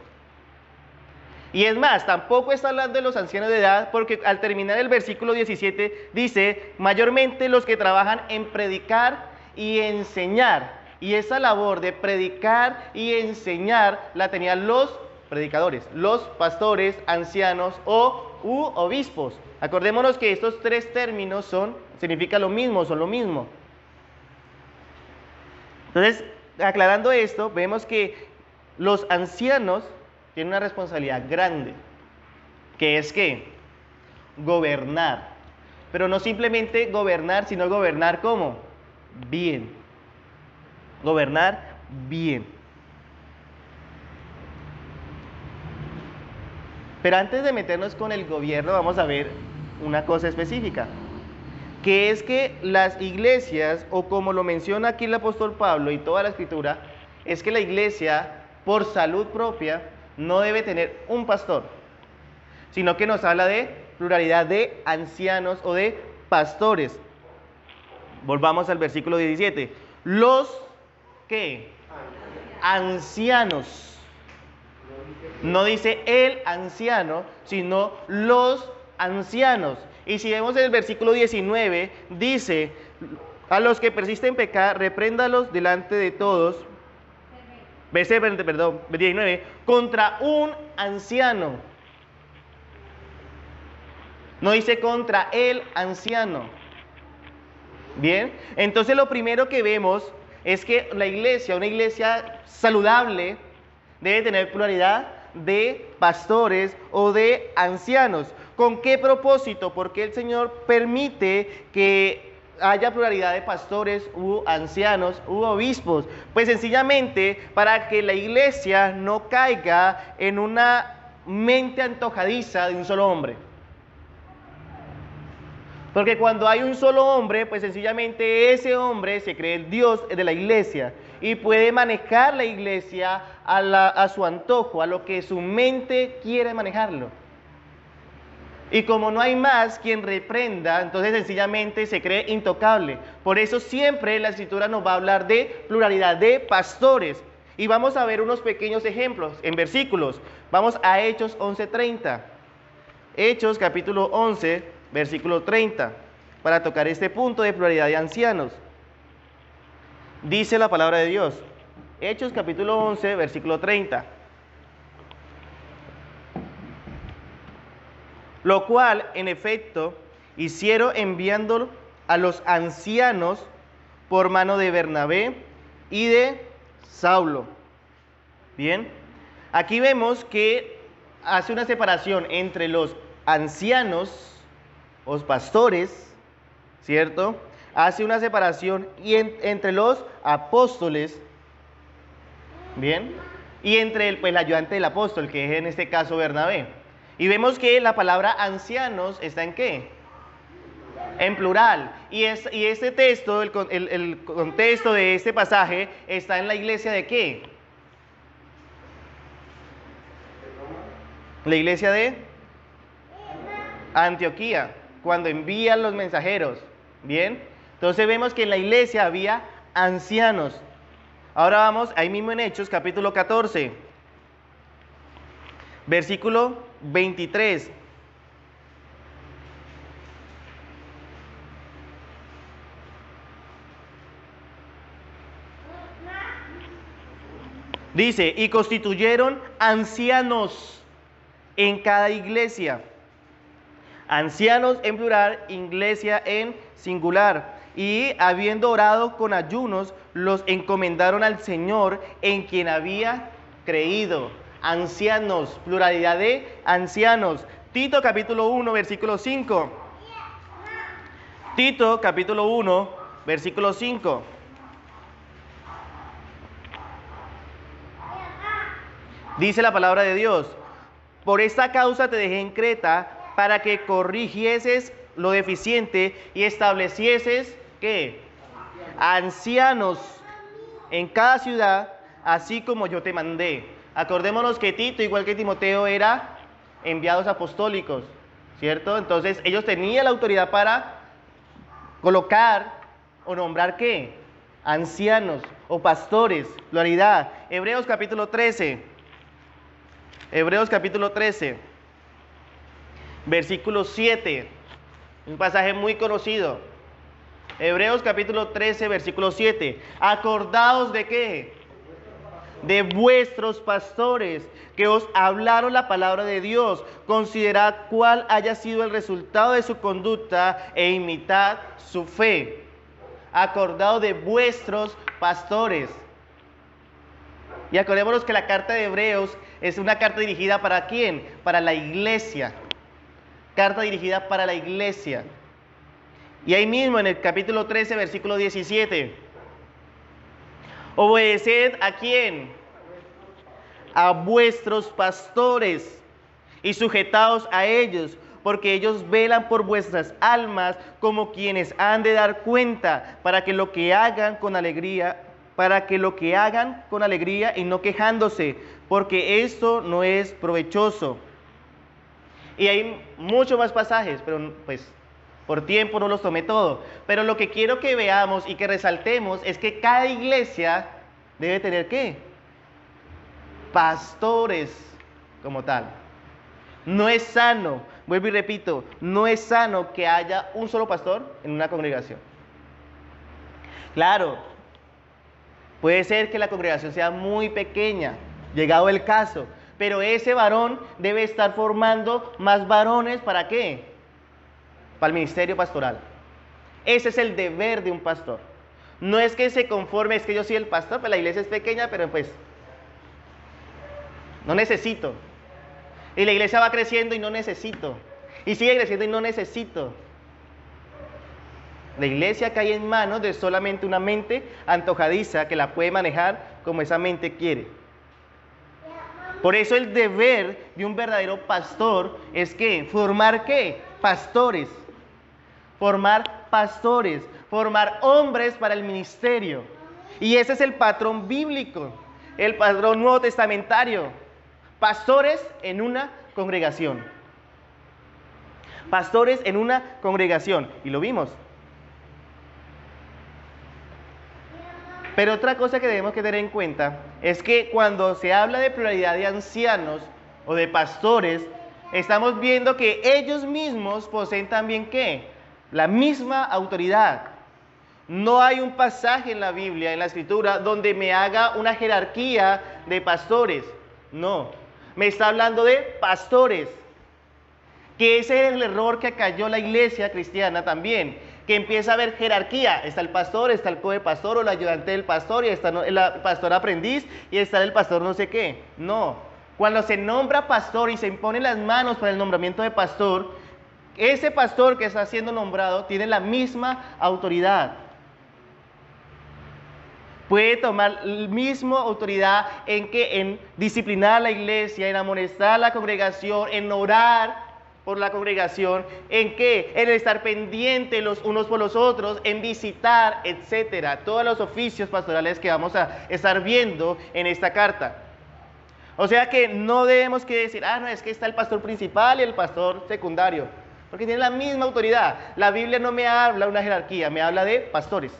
Y es más, tampoco está hablando de los ancianos de edad, porque al terminar el versículo 17 dice, mayormente los que trabajan en predicar y enseñar. Y esa labor de predicar y enseñar la tenían los predicadores, los pastores, ancianos u obispos. Acordémonos que estos tres términos significa lo mismo, son lo mismo. Entonces, aclarando esto, vemos que los ancianos tienen una responsabilidad grande, que es ¿qué? Gobernar. Pero no simplemente gobernar, sino gobernar ¿cómo? Bien. Gobernar bien. Pero antes de meternos con el gobierno, vamos a ver una cosa específica, que es que las iglesias, o como lo menciona aquí el apóstol Pablo y toda la escritura, es que la iglesia, por salud propia, no debe tener un pastor, sino que nos habla de pluralidad de ancianos o de pastores. Volvamos al versículo 17. Los, ¿qué? Ancianos. No dice el anciano, sino los ancianos. Y si vemos el versículo 19, dice, a los que persisten en pecar, repréndalos delante de todos. Versículo 19, contra un anciano. No dice contra el anciano. Bien, entonces lo primero que vemos es que la iglesia, una iglesia saludable, debe tener pluralidad de pastores o de ancianos. ¿Con qué propósito? Porque el Señor permite que haya pluralidad de pastores u ancianos u obispos. Pues sencillamente para que la iglesia no caiga en una mente antojadiza de un solo hombre. Porque cuando hay un solo hombre, pues sencillamente ese hombre se cree el Dios de la iglesia y puede manejar la iglesia a su antojo, a lo que su mente quiere manejarlo. Y como no hay más quien reprenda, entonces sencillamente se cree intocable. Por eso siempre la escritura nos va a hablar de pluralidad de pastores. Y vamos a ver unos pequeños ejemplos en versículos. Vamos a Hechos 11:30. Hechos capítulo 11, versículo 30, para tocar este punto de pluralidad de ancianos. Dice la palabra de Dios. Hechos capítulo 11, versículo 30. Lo cual, en efecto, hicieron enviándolo a los ancianos por mano de Bernabé y de Saulo. Bien, aquí vemos que hace una separación entre los ancianos, los pastores, ¿cierto? Hace una separación entre los apóstoles, ¿bien? Y entre el ayudante del apóstol, que es en este caso Bernabé. Y vemos que la palabra ancianos está en ¿qué? En plural. Y este texto, el contexto de este pasaje está en la iglesia de ¿qué? La iglesia de Antioquía, cuando envían los mensajeros. Bien, entonces vemos que en la iglesia había ancianos. Ahora vamos ahí mismo en Hechos capítulo 14, versículo 23. Dice, y constituyeron ancianos en cada iglesia. Ancianos en plural, iglesia en singular. Y habiendo orado con ayunos, los encomendaron al Señor en quien había creído. Ancianos, pluralidad de ancianos. Tito capítulo 1, versículo 5. Tito capítulo 1, versículo 5. Dice la palabra de Dios: por esta causa te dejé en Creta, para que corrigieses lo deficiente y establecieses, ¿qué? Ancianos en cada ciudad, así como yo te mandé. Acordémonos que Tito, igual que Timoteo, era enviados apostólicos, ¿cierto? Entonces ellos tenían la autoridad para colocar o nombrar, ¿qué? ancianos o pastores, pluralidad. Hebreos capítulo 13, versículo 7, un pasaje muy conocido. Hebreos capítulo 13, versículo 7. Acordaos de qué? De vuestros pastores que os hablaron la palabra de Dios. Considerad cuál haya sido el resultado de su conducta e imitad su fe. Acordaos de vuestros pastores. Y acordémonos que la carta de Hebreos es una carta dirigida ¿para quién? Para la iglesia. Carta dirigida para la iglesia. Y ahí mismo en el capítulo 13, versículo 17. Obedeced ¿a quién? A vuestros pastores y sujetaos a ellos, porque ellos velan por vuestras almas como quienes han de dar cuenta, para que lo que hagan con alegría y no quejándose, porque esto no es provechoso. Y hay muchos más pasajes, pero pues por tiempo no los tomé todo. Pero lo que quiero que veamos y que resaltemos es que cada iglesia debe tener ¿qué? Pastores como tal. No es sano, vuelvo y repito, no es sano que haya un solo pastor en una congregación. Claro, puede ser que la congregación sea muy pequeña, llegado el caso, pero ese varón debe estar formando más varones ¿para qué? Para el ministerio pastoral. Ese es el deber de un pastor. No es que se conforme, es que yo soy el pastor, pues la iglesia es pequeña, pero pues no necesito. Y la iglesia va creciendo y no necesito. Y sigue creciendo y no necesito. La iglesia cae en manos de solamente una mente antojadiza que la puede manejar como esa mente quiere. Por eso el deber de un verdadero pastor es que formar ¿qué? Pastores. Formar pastores, formar hombres para el ministerio. Y ese es el patrón bíblico, el patrón nuevo testamentario. Pastores en una congregación. Pastores en una congregación. Y lo vimos. Pero otra cosa que debemos que tener en cuenta es que cuando se habla de pluralidad de ancianos o de pastores, estamos viendo que ellos mismos poseen también ¿qué? La misma autoridad. No hay un pasaje en la Biblia, en la Escritura, donde me haga una jerarquía de pastores. No, me está hablando de pastores. Que ese es el error que cayó la iglesia cristiana también, que empieza a haber jerarquía. Está el pastor, está el codepastor o el ayudante del pastor, y está el pastor aprendiz, y está el pastor no sé qué. No, cuando se nombra pastor y se imponen las manos para el nombramiento de pastor, ese pastor que está siendo nombrado tiene la misma autoridad. Puede tomar la misma autoridad en disciplinar a la iglesia, en amonestar a la congregación, en orar por la congregación, en estar pendiente los unos por los otros, en visitar, etcétera. Todos los oficios pastorales que vamos a estar viendo en esta carta. O sea que no debemos que decir, no, es que está el pastor principal y el pastor secundario. Porque tienen la misma autoridad. La Biblia no me habla de una jerarquía, me habla de pastores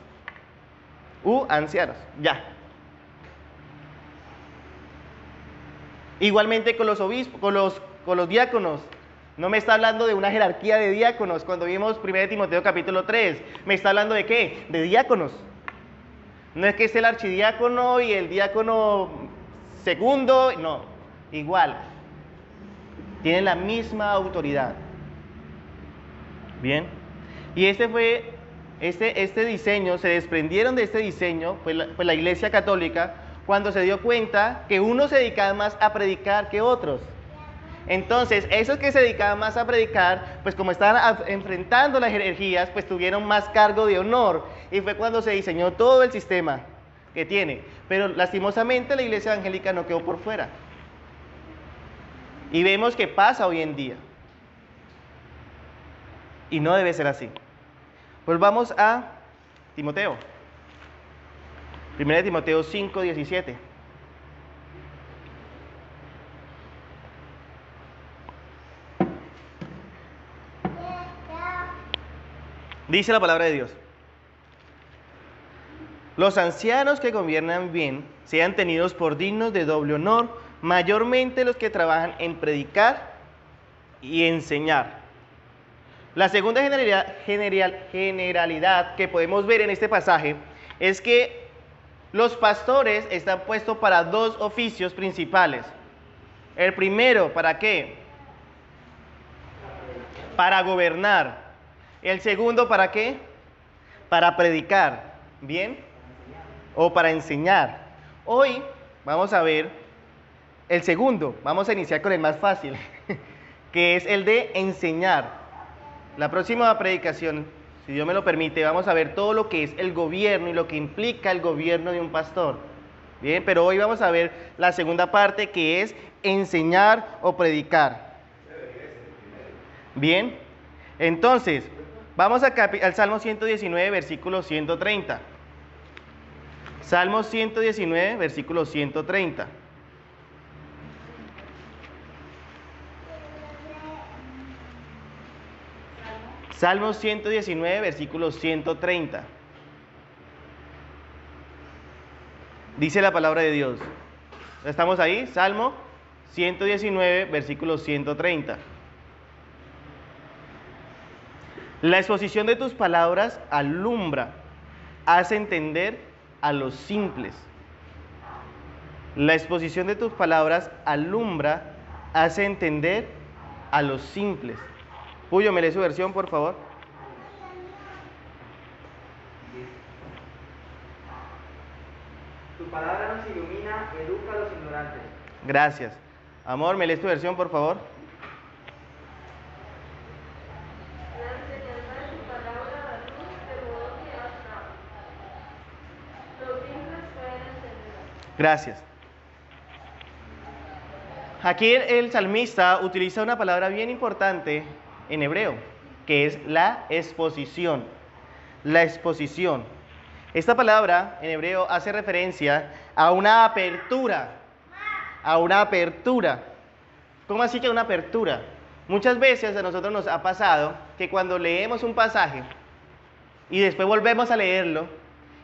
ancianos, ya. Igualmente con los obispos, con los diáconos. No me está hablando de una jerarquía de diáconos. Cuando vimos 1 Timoteo capítulo 3, me está hablando de ¿qué? De diáconos. No es que esté el archidiácono y el diácono segundo, no, igual. Tienen la misma autoridad. Bien, y este diseño, se desprendieron de este diseño, pues la Iglesia Católica, cuando se dio cuenta que unos se dedicaban más a predicar que otros. Entonces, esos que se dedicaban más a predicar, pues como estaban enfrentando las herejías, pues tuvieron más cargo de honor, y fue cuando se diseñó todo el sistema que tiene. Pero lastimosamente la Iglesia Evangélica no quedó por fuera. Y vemos que pasa hoy en día. Y no debe ser así. Volvamos a Timoteo. 1 Timoteo 5, 17. Dice la palabra de Dios. Los ancianos que gobiernan bien sean tenidos por dignos de doble honor, mayormente los que trabajan en predicar y enseñar. La segunda generalidad que podemos ver en este pasaje es que los pastores están puestos para dos oficios principales. El primero, ¿para qué? Para gobernar. El segundo, ¿para qué? Para predicar. ¿Bien? O para enseñar. Hoy vamos a ver el segundo. Vamos a iniciar con el más fácil, que es el de enseñar. La próxima predicación, si Dios me lo permite, vamos a ver todo lo que es el gobierno y lo que implica el gobierno de un pastor. Bien, pero hoy vamos a ver la segunda parte, que es enseñar o predicar. Bien, entonces, vamos al Salmo 119, versículo 130. Salmo 119, versículo 130. Salmo 119, versículo 130. Dice la palabra de Dios. ¿Estamos ahí? Salmo 119, versículo 130. La exposición de tus palabras alumbra, hace entender a los simples. La exposición de tus palabras alumbra, hace entender a los simples. Puyo, ¿me lee su versión, por favor? Tu palabra nos ilumina, educa a los ignorantes. Gracias. Amor, ¿me lees tu versión, por favor? La enseñanza de tu palabra da luz de modo que hasta los simples pueden entender. Gracias. Aquí el salmista utiliza una palabra bien importante en hebreo, que es la exposición. La exposición. Esta palabra en hebreo hace referencia a una apertura. A una apertura. ¿Cómo así que una apertura? Muchas veces a nosotros nos ha pasado que cuando leemos un pasaje y después volvemos a leerlo,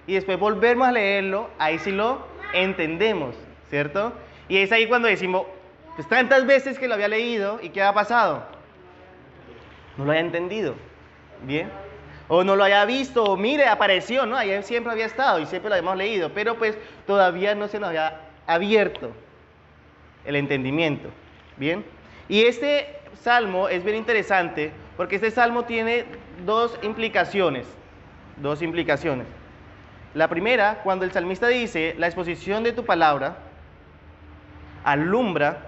y después volvemos a leerlo, ahí sí lo entendemos, ¿cierto? Y es ahí cuando decimos, pues tantas veces que lo había leído, ¿y qué ha pasado? No lo haya entendido, ¿bien? O no lo haya visto, o mire, apareció, ¿no? Ahí siempre había estado y siempre lo habíamos leído, pero pues todavía no se nos había abierto el entendimiento, ¿bien? Y este salmo es bien interesante porque este salmo tiene dos implicaciones. La primera, cuando el salmista dice, la exposición de tu palabra alumbra,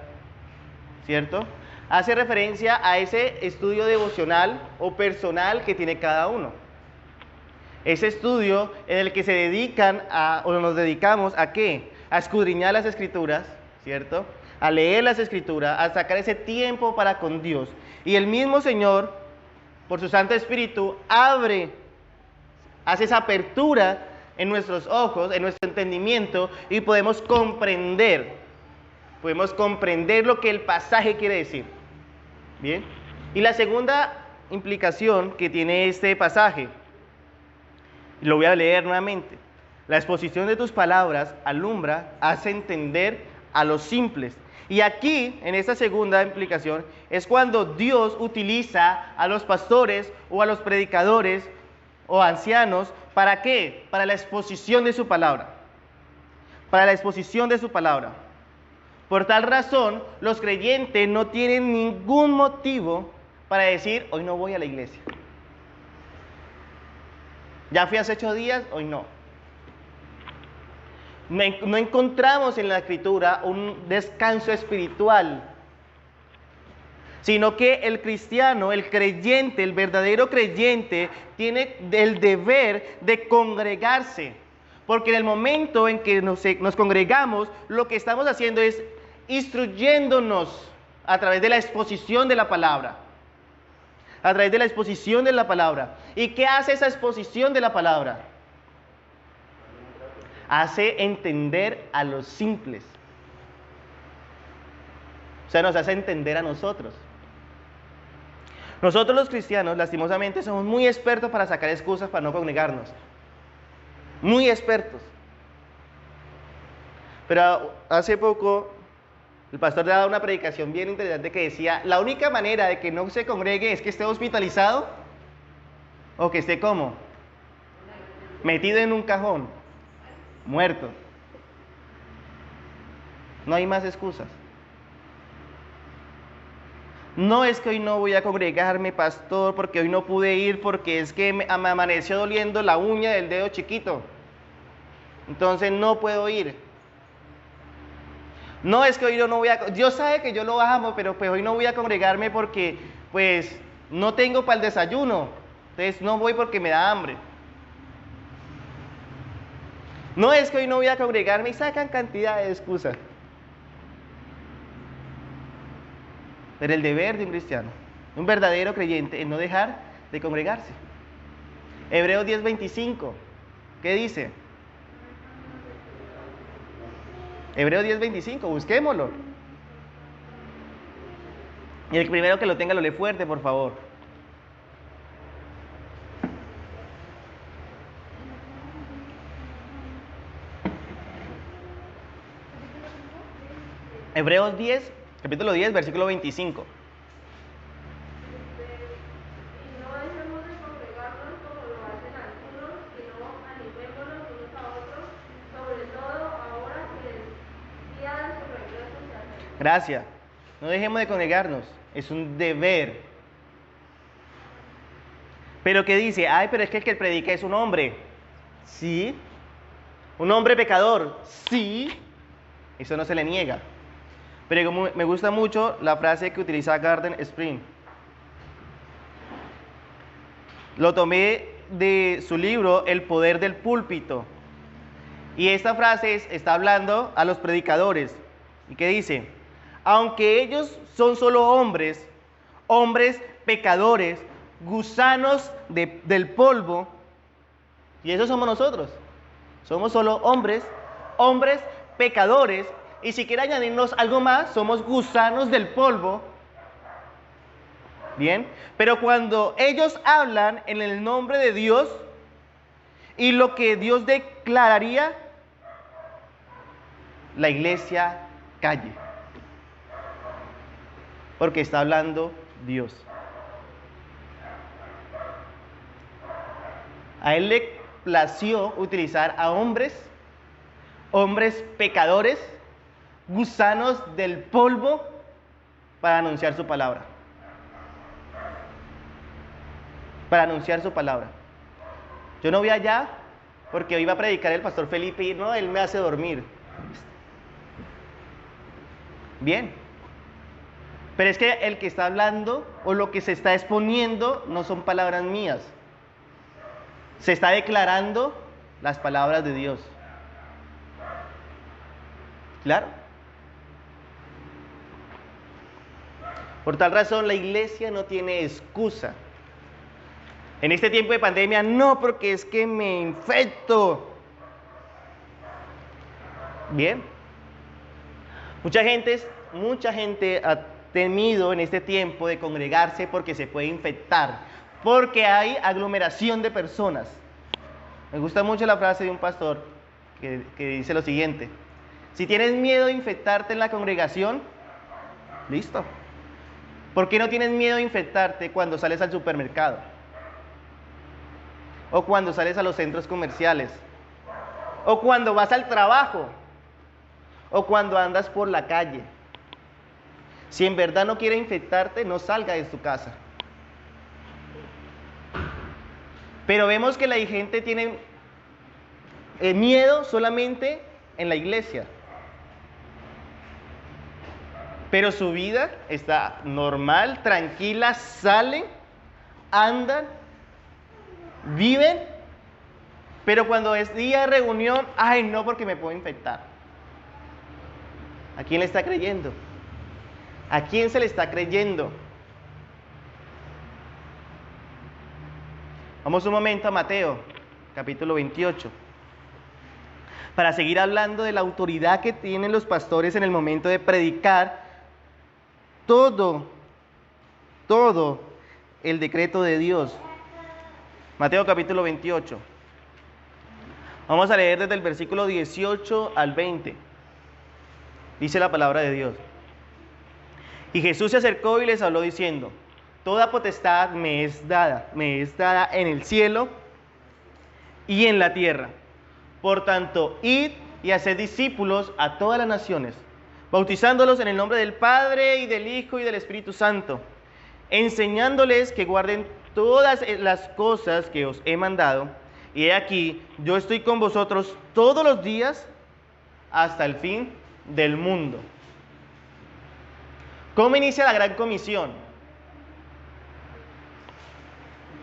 ¿cierto? Hace referencia a ese estudio devocional o personal que tiene cada uno. Ese estudio en el que se dedican o nos dedicamos a ¿qué? A escudriñar las Escrituras, ¿cierto? A leer las Escrituras, a sacar ese tiempo para con Dios. Y el mismo Señor, por su Santo Espíritu, hace esa apertura en nuestros ojos, en nuestro entendimiento, y podemos comprender lo que el pasaje quiere decir. Bien. Y la segunda implicación que tiene este pasaje, lo voy a leer nuevamente. La exposición de tus palabras alumbra, hace entender a los simples. Y aquí, en esta segunda implicación, es cuando Dios utiliza a los pastores o a los predicadores o ancianos, ¿para qué? Para la exposición de su palabra. Para la exposición de su palabra. Por tal razón, los creyentes no tienen ningún motivo para decir, hoy no voy a la iglesia. Ya fui hace 8 días, hoy no. No encontramos en la Escritura un descanso espiritual, sino que el cristiano, el creyente, el verdadero creyente, tiene el deber de congregarse. Porque en el momento en que nos congregamos, lo que estamos haciendo es instruyéndonos a través de la exposición de la palabra. A través de la exposición de la palabra. ¿Y qué hace esa exposición de la palabra? Hace entender a los simples. O sea, nos hace entender a nosotros. Nosotros los cristianos, lastimosamente, somos muy expertos para sacar excusas para no congregarnos. muy expertos. Pero hace poco el pastor daba una predicación bien interesante que decía, la única manera de que no se congregue es que esté hospitalizado o que esté ¿cómo? Metido en un cajón, muerto. No hay más excusas. No es que hoy no voy a congregarme, pastor, porque hoy no pude ir, porque es que me amaneció doliendo la uña del dedo chiquito. Entonces no puedo ir. No es que hoy yo no voy a... Dios sabe que yo lo amo, pero pues hoy no voy a congregarme porque pues no tengo para el desayuno. Entonces no voy porque me da hambre. No es que hoy no voy a congregarme y sacan cantidad de excusas. Pero el deber de un cristiano, un verdadero creyente, es no dejar de congregarse. Hebreos 10:25, ¿qué dice? Hebreos 10:25, busquémoslo. Y el primero que lo tenga lo lee fuerte, por favor. Hebreos 10, capítulo 10, versículo 25. Y no dejemos de congregarnos como lo hacen algunos, sino animémonos unos a otros, sobre todo ahora que el día de su regreso se acerca. Gracias. No dejemos de congregarnos. Es un deber. Pero ¿qué dice? Ay, pero es que el que predica es un hombre. Sí. Un hombre pecador. Sí. Eso no se le niega. Pero me gusta mucho la frase que utiliza Garden Spring. Lo tomé de su libro El poder del púlpito. Y esta frase está hablando a los predicadores. ¿Y qué dice? Aunque ellos son solo hombres, hombres pecadores, gusanos del polvo, y eso somos nosotros. Somos solo hombres pecadores, y si quiere añadirnos algo más, somos gusanos del polvo. Bien, pero cuando ellos hablan en el nombre de Dios y lo que Dios declararía, la iglesia calle. Porque está hablando Dios. A él le plació utilizar a hombres pecadores, gusanos del polvo, para anunciar su palabra. Para anunciar su palabra. Yo no voy allá porque hoy va a predicar el pastor Felipe y no, él me hace dormir. Bien. Pero es que el que está hablando o lo que se está exponiendo no son palabras mías. Se está declarando las palabras de Dios. Claro. Por tal razón, la iglesia no tiene excusa. En este tiempo de pandemia, no, porque es que me infecto. Bien. Mucha gente ha temido en este tiempo de congregarse porque se puede infectar, porque hay aglomeración de personas. Me gusta mucho la frase de un pastor que dice lo siguiente: si tienes miedo de infectarte en la congregación, listo. ¿Por qué no tienes miedo de infectarte cuando sales al supermercado? O cuando sales a los centros comerciales, o cuando vas al trabajo, o cuando andas por la calle. Si en verdad no quiere infectarte, no salga de su casa. Pero vemos que la gente tiene miedo solamente en la iglesia. Pero su vida está normal, tranquila, salen, andan, viven, pero cuando es día de reunión, ay no, porque me puedo infectar. ¿A quién le está creyendo? ¿A quién se le está creyendo? Vamos un momento a Mateo, capítulo 28, para seguir hablando de la autoridad que tienen los pastores en el momento de predicar todo el decreto de Dios. Mateo capítulo 28. Vamos a leer desde el versículo 18 al 20. Dice la palabra de Dios. Y Jesús se acercó y les habló diciendo: toda potestad me es dada en el cielo y en la tierra. Por tanto, id y haced discípulos a todas las naciones, bautizándolos en el nombre del Padre y del Hijo y del Espíritu Santo, enseñándoles que guarden todas las cosas que os he mandado. Y he aquí, yo estoy con vosotros todos los días hasta el fin del mundo. ¿Cómo inicia la Gran Comisión?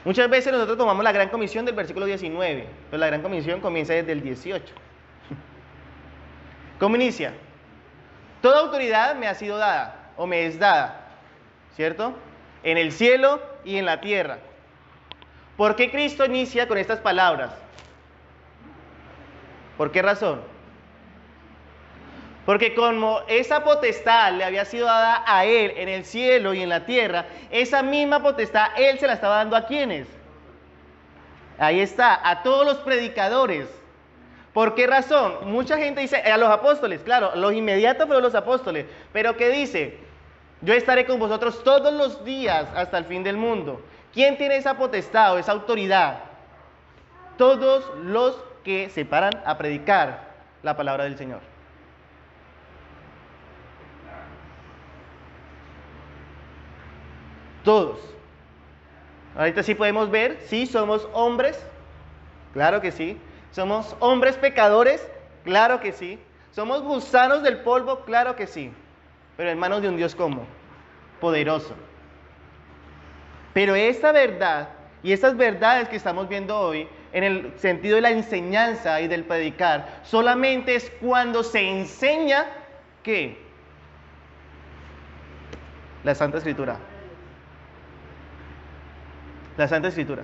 Muchas veces nosotros tomamos la Gran Comisión del versículo 19, pero la Gran Comisión comienza desde el 18. ¿Cómo inicia? Toda autoridad me ha sido dada, o me es dada, ¿cierto? En el cielo y en la tierra. ¿Por qué Cristo inicia con estas palabras? ¿Por qué razón? Porque como esa potestad le había sido dada a Él en el cielo y en la tierra, esa misma potestad Él se la estaba dando ¿a quiénes? Ahí está, a todos los predicadores. ¿Por qué razón? Mucha gente dice, a los apóstoles, claro, los inmediatos fueron los apóstoles, pero ¿qué dice? Yo estaré con vosotros todos los días hasta el fin del mundo. ¿Quién tiene esa potestad o esa autoridad? Todos los que se paran a predicar la palabra del Señor. Todos. Ahorita sí podemos ver, sí, somos hombres, claro que sí. Somos hombres pecadores, claro que sí. Somos gusanos del polvo, claro que sí. Pero en manos de un Dios como poderoso. Pero esta verdad y estas verdades que estamos viendo hoy, en el sentido de la enseñanza y del predicar, solamente es cuando se enseña ¿qué? La Santa Escritura. La Santa Escritura.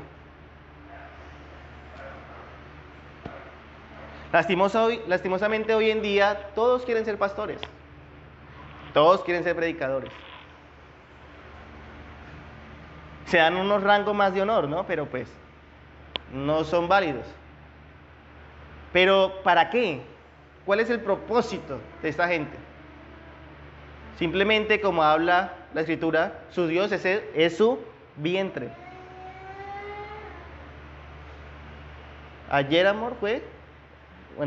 Lastimosamente hoy en día todos quieren ser pastores. Todos quieren ser predicadores. Se dan unos rangos más de honor, ¿no? Pero pues no son válidos. Pero ¿para qué? ¿Cuál es el propósito de esta gente? Simplemente, como habla la Escritura, su Dios es su vientre. Ayer, amor,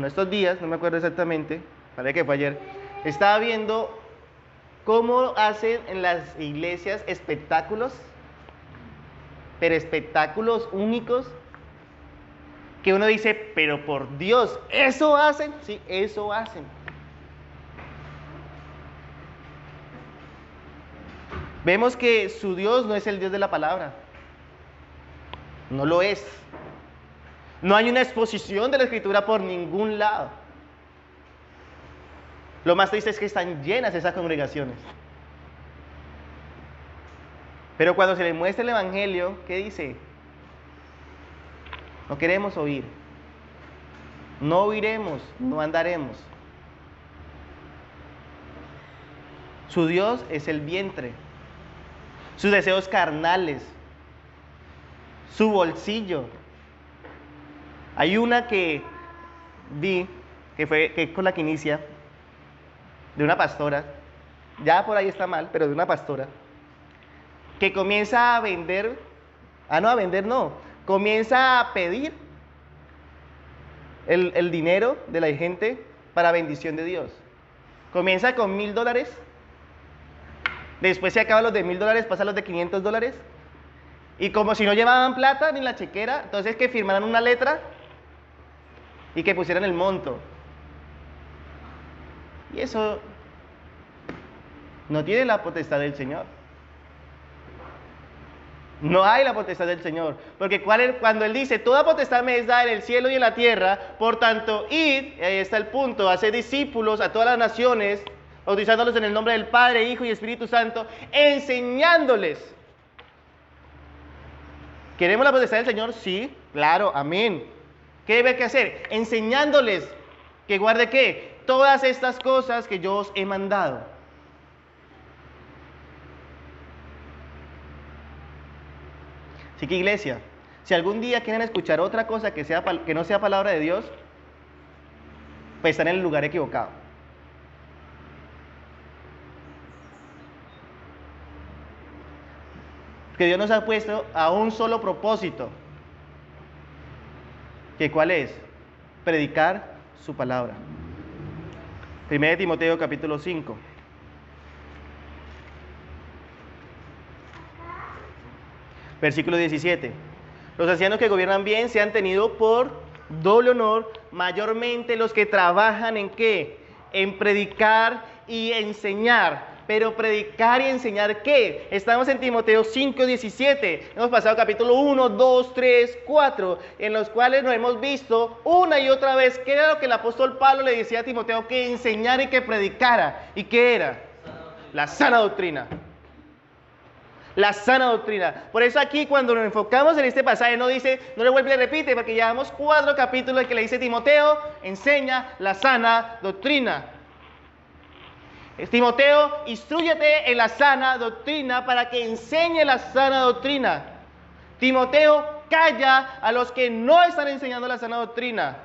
estos días, no me acuerdo exactamente, parece que fue ayer, estaba viendo cómo hacen en las iglesias espectáculos, pero espectáculos únicos, que uno dice, pero por Dios, ¿eso hacen? Sí, eso hacen. Vemos que su Dios no es el Dios de la palabra. No lo es. No hay una exposición de la Escritura por ningún lado. Lo más triste es que están llenas esas congregaciones. Pero cuando se les muestra el Evangelio, ¿qué dice? No queremos oír. No oiremos, no andaremos. Su Dios es el vientre. Sus deseos carnales. Su bolsillo. Hay una que vi, que es con la que inicia, de una pastora, ya por ahí está mal, pero de una pastora, que comienza a vender, comienza a pedir el dinero de la gente para bendición de Dios. Comienza con $1,000, después se acaban los de $1,000, pasan los de $500, y como si no llevaban plata ni la chequera, entonces que firmaran una letra y que pusieran el monto. Y eso no tiene la potestad del Señor. No hay la potestad del Señor. Porque cuando Él dice, toda potestad me es dada en el cielo y en la tierra, por tanto, id, ahí está el punto, hacer discípulos a todas las naciones, bautizándolos en el nombre del Padre, Hijo y Espíritu Santo, enseñándoles. ¿Queremos la potestad del Señor? Sí, claro, amén. ¿Qué debe que hacer? Enseñándoles que guarde ¿qué? Todas estas cosas que yo os he mandado. Así que iglesia, si algún día quieren escuchar otra cosa que no sea palabra de Dios, pues están en el lugar equivocado. Que Dios nos ha puesto a un solo propósito. ¿Que cuál es? Predicar su palabra. 1 Timoteo capítulo 5. Versículo 17. Los ancianos que gobiernan bien sean tenidos por doble honor, mayormente los que trabajan en ¿qué? En predicar y enseñar. Pero predicar y enseñar ¿qué? Estamos en Timoteo 5:17. Hemos pasado capítulo 1, 2, 3, 4, en los cuales nos hemos visto una y otra vez qué era lo que el apóstol Pablo le decía a Timoteo que enseñara y que predicara. ¿Y qué era? La sana doctrina. La sana doctrina. Por eso aquí cuando nos enfocamos en este pasaje no dice, no le vuelve y le repite, porque llevamos 4 capítulos que le dice Timoteo, enseña la sana doctrina. Timoteo, instrúyete en la sana doctrina para que enseñe la sana doctrina. Timoteo, calla a los que no están enseñando la sana doctrina.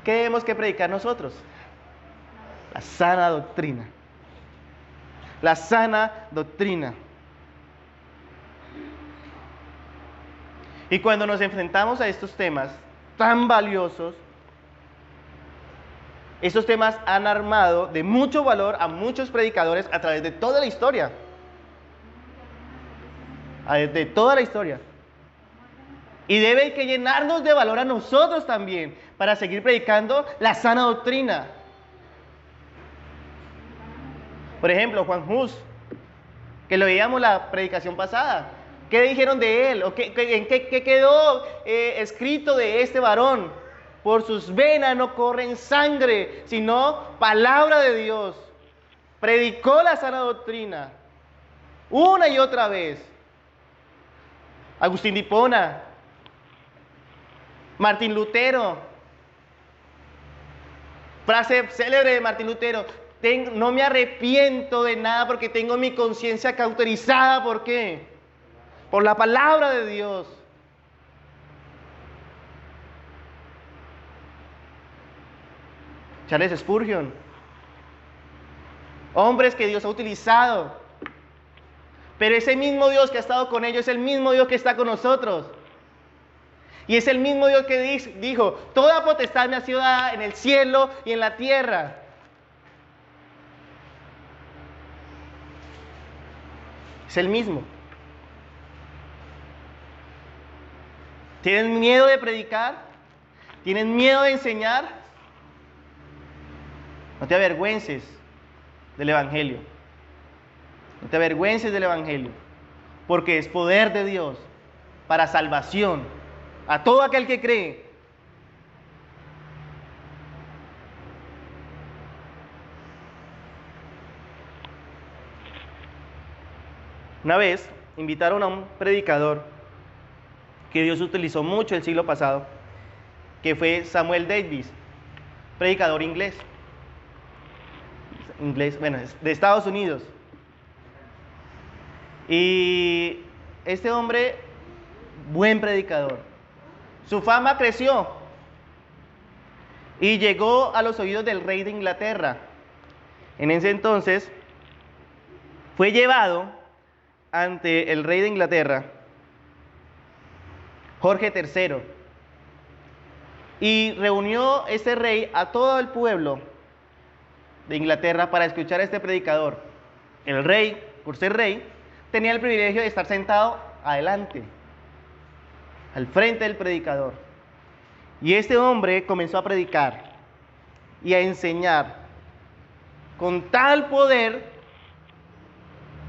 ¿Qué debemos que predicar nosotros? La sana doctrina. La sana doctrina. Y cuando nos enfrentamos a estos temas tan valiosos, estos temas han armado de mucho valor a muchos predicadores a través de toda la historia. De toda la historia. Y debe que llenarnos de valor a nosotros también para seguir predicando la sana doctrina. Por ejemplo, Juan Hus, que lo veíamos la predicación pasada. ¿Qué dijeron de él? ¿O qué quedó escrito de este varón? Por sus venas no corren sangre, sino palabra de Dios. Predicó la sana doctrina una y otra vez. Agustín de Hipona, Martín Lutero. Frase célebre de Martín Lutero: no me arrepiento de nada porque tengo mi conciencia cauterizada. ¿Por qué? Por la palabra de Dios. Charles Spurgeon. Hombres que Dios ha utilizado. Pero ese mismo Dios que ha estado con ellos es el mismo Dios que está con nosotros. Y es el mismo Dios que dijo, toda potestad me ha sido dada en el cielo y en la tierra. Es el mismo. ¿Tienen miedo de predicar? ¿Tienen miedo de enseñar? No te avergüences del Evangelio. No te avergüences del Evangelio. Porque es poder de Dios para salvación a todo aquel que cree. Una vez invitaron a un predicador que Dios utilizó mucho el siglo pasado, que fue Samuel Davis, predicador inglés, bueno, de Estados Unidos. Y este hombre, buen predicador, su fama creció y llegó a los oídos del rey de Inglaterra. En ese entonces fue llevado ante el rey de Inglaterra, Jorge III, y reunió este rey a todo el pueblo de Inglaterra para escuchar a este predicador. El rey, por ser rey, tenía el privilegio de estar sentado adelante, al frente del predicador. Y este hombre comenzó a predicar y a enseñar con tal poder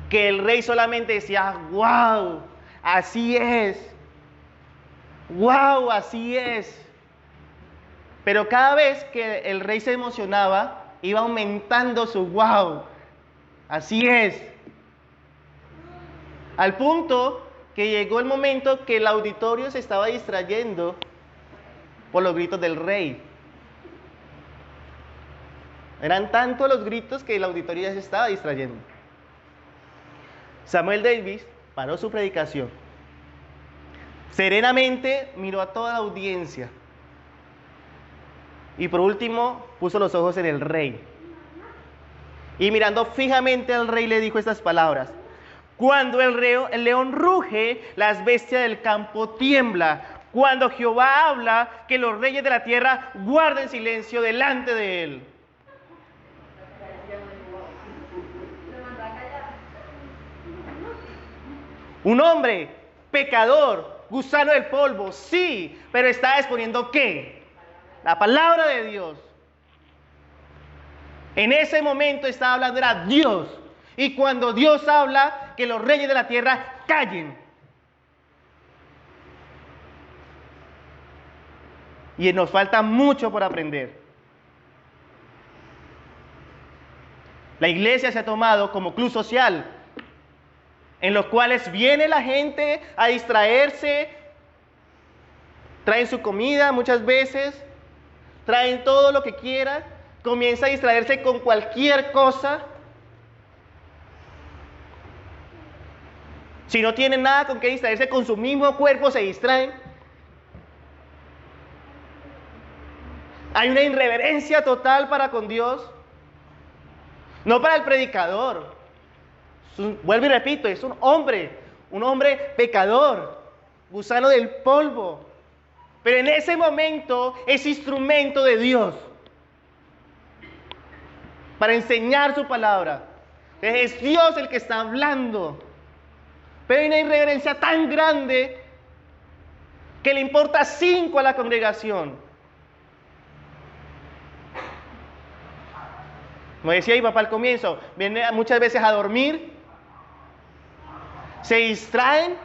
que el rey solamente decía, wow, así es. ¡Wow! Así es. Pero cada vez que el rey se emocionaba, iba aumentando su wow. Así es. Al punto que llegó el momento que el auditorio se estaba distrayendo por los gritos del rey. Eran tantos los gritos que el auditorio ya se estaba distrayendo. Samuel Davis paró su predicación, Serenamente miró a toda la audiencia. Y por último, puso los ojos en el rey. Y mirando fijamente al rey le dijo estas palabras: cuando el león ruge, las bestias del campo tiemblan. Cuando Jehová habla, que los reyes de la tierra guarden silencio delante de él. Un hombre pecador, gusano del polvo, sí, pero está exponiendo ¿qué? La palabra de Dios. En ese momento estaba hablando era Dios. Y cuando Dios habla, que los reyes de la tierra callen. Y nos falta mucho por aprender. La iglesia se ha tomado como club social, en los cuales viene la gente a distraerse, traen su comida muchas veces, traen todo lo que quieran, comienza a distraerse con cualquier cosa. Si no tienen nada con qué distraerse, con su mismo cuerpo se distraen. Hay una irreverencia total para con Dios, no para el predicador. Vuelvo y repito, es un hombre pecador, gusano del polvo. Pero en ese momento es instrumento de Dios para enseñar su palabra. Es Dios el que está hablando. Pero hay una irreverencia tan grande que le importa 5 a la congregación. Como decía mi papá al comienzo, vienen muchas veces a dormir, se distraen,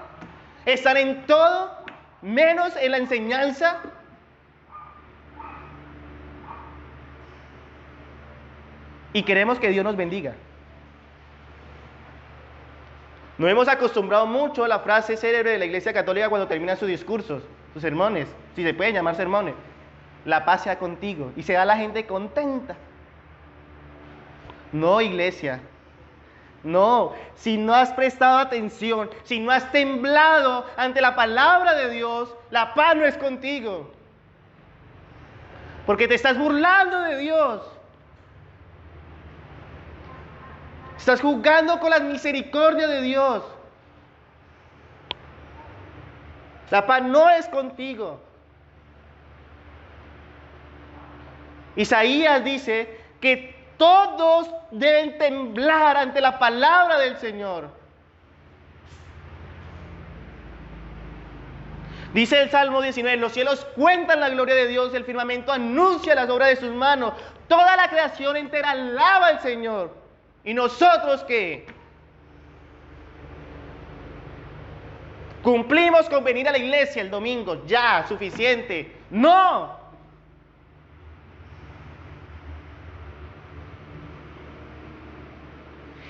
están en todo, menos en la enseñanza. Y queremos que Dios nos bendiga. Nos hemos acostumbrado mucho a la frase célebre de la Iglesia Católica cuando termina sus discursos, sus sermones, si se pueden llamar sermones: la paz sea contigo. Y se da la gente contenta. No, iglesia. No, si no has prestado atención, si no has temblado ante la palabra de Dios, la paz no es contigo. Porque te estás burlando de Dios. Estás jugando con la misericordia de Dios. La paz no es contigo. Isaías dice que todos deben temblar ante la palabra del Señor. Dice el Salmo 19, los cielos cuentan la gloria de Dios, el firmamento anuncia las obras de sus manos. Toda la creación entera alaba al Señor. ¿Y nosotros qué? ¿Cumplimos con venir a la iglesia el domingo? Ya, suficiente. ¡No!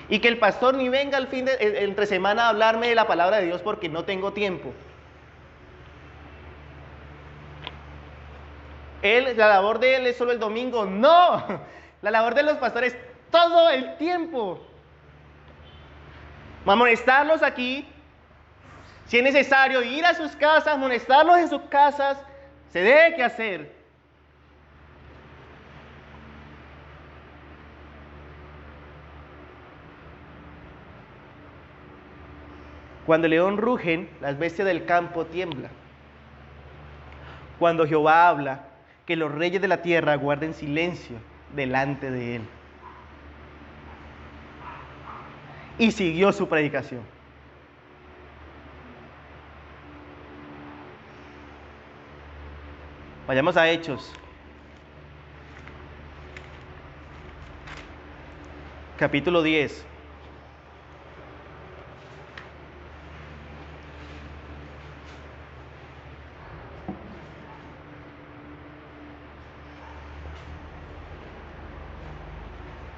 Y que el pastor ni venga al fin de entre semana a hablarme de la palabra de Dios porque no tengo tiempo. La labor de él es solo el domingo. No, la labor de los pastores todo el tiempo. Amonestarlos aquí, si es necesario ir a sus casas, amonestarlos en sus casas, se debe que hacer. Cuando el león ruge, las bestias del campo tiemblan. Cuando Jehová habla, que los reyes de la tierra guarden silencio delante de él. Y siguió su predicación. Vayamos a Hechos. Capítulo 10.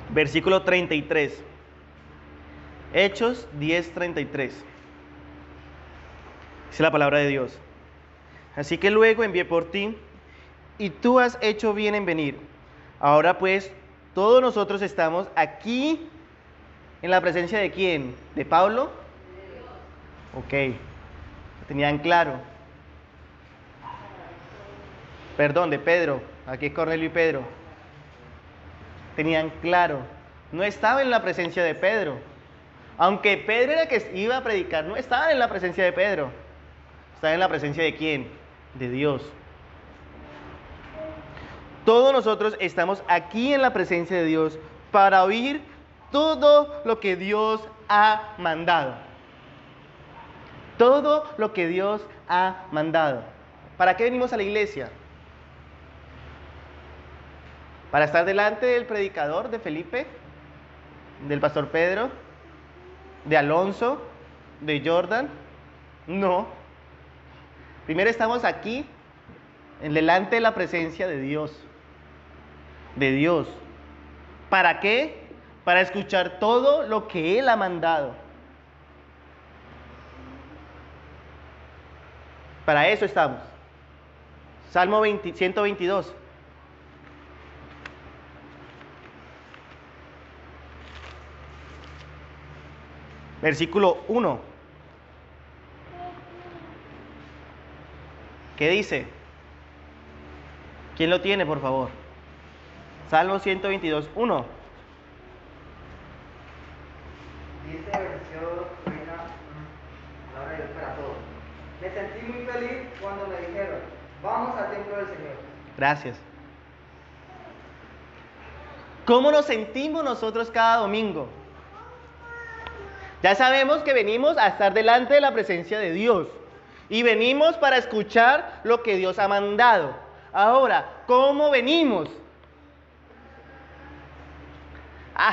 Versículo 33. Hechos 10:33. Dice la palabra de Dios. Así que luego envié por ti, y tú has hecho bien en venir. Ahora pues, todos nosotros estamos aquí en la presencia de ¿quién? ¿De Pablo? Ok, lo tenían claro. Perdón, de Pedro. Aquí Cornelio y Pedro. Tenían claro. No estaban en la presencia de Pedro. Aunque Pedro era el que iba a predicar, no estaban en la presencia de Pedro. Estaban en la presencia de ¿quién? De Dios. Todos nosotros estamos aquí en la presencia de Dios para oír todo lo que Dios ha mandado. Todo lo que Dios ha mandado. ¿Para qué venimos a la iglesia? ¿Para estar delante del predicador, de Felipe, del pastor Pedro, de Alonso, de Jordan? No. Primero estamos aquí, delante de la presencia de Dios. De Dios. ¿Para qué? Para escuchar todo lo que Él ha mandado. Para eso estamos. Salmo 122. Versículo 1. ¿Qué dice? ¿Quién lo tiene, por favor? Salmo 122, 1. Dice versión Reina, palabra de Dios para todos. Me sentí muy feliz cuando me dijeron, vamos al templo del Señor. Gracias. ¿Cómo nos sentimos nosotros cada domingo? Ya sabemos que venimos a estar delante de la presencia de Dios. Y venimos para escuchar lo que Dios ha mandado. Ahora, ¿cómo venimos?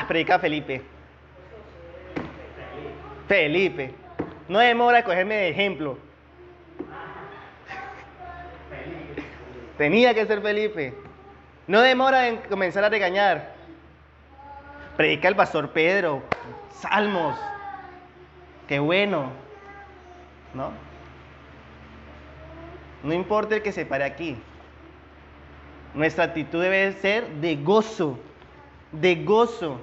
Predica Felipe. Felipe. No demora en cogerme de ejemplo. Tenía que ser Felipe. No demora en comenzar a regañar. Predica el pastor Pedro. Salmos. Qué bueno. ¿No? No importa el que se pare aquí. Nuestra actitud debe ser de gozo. De gozo.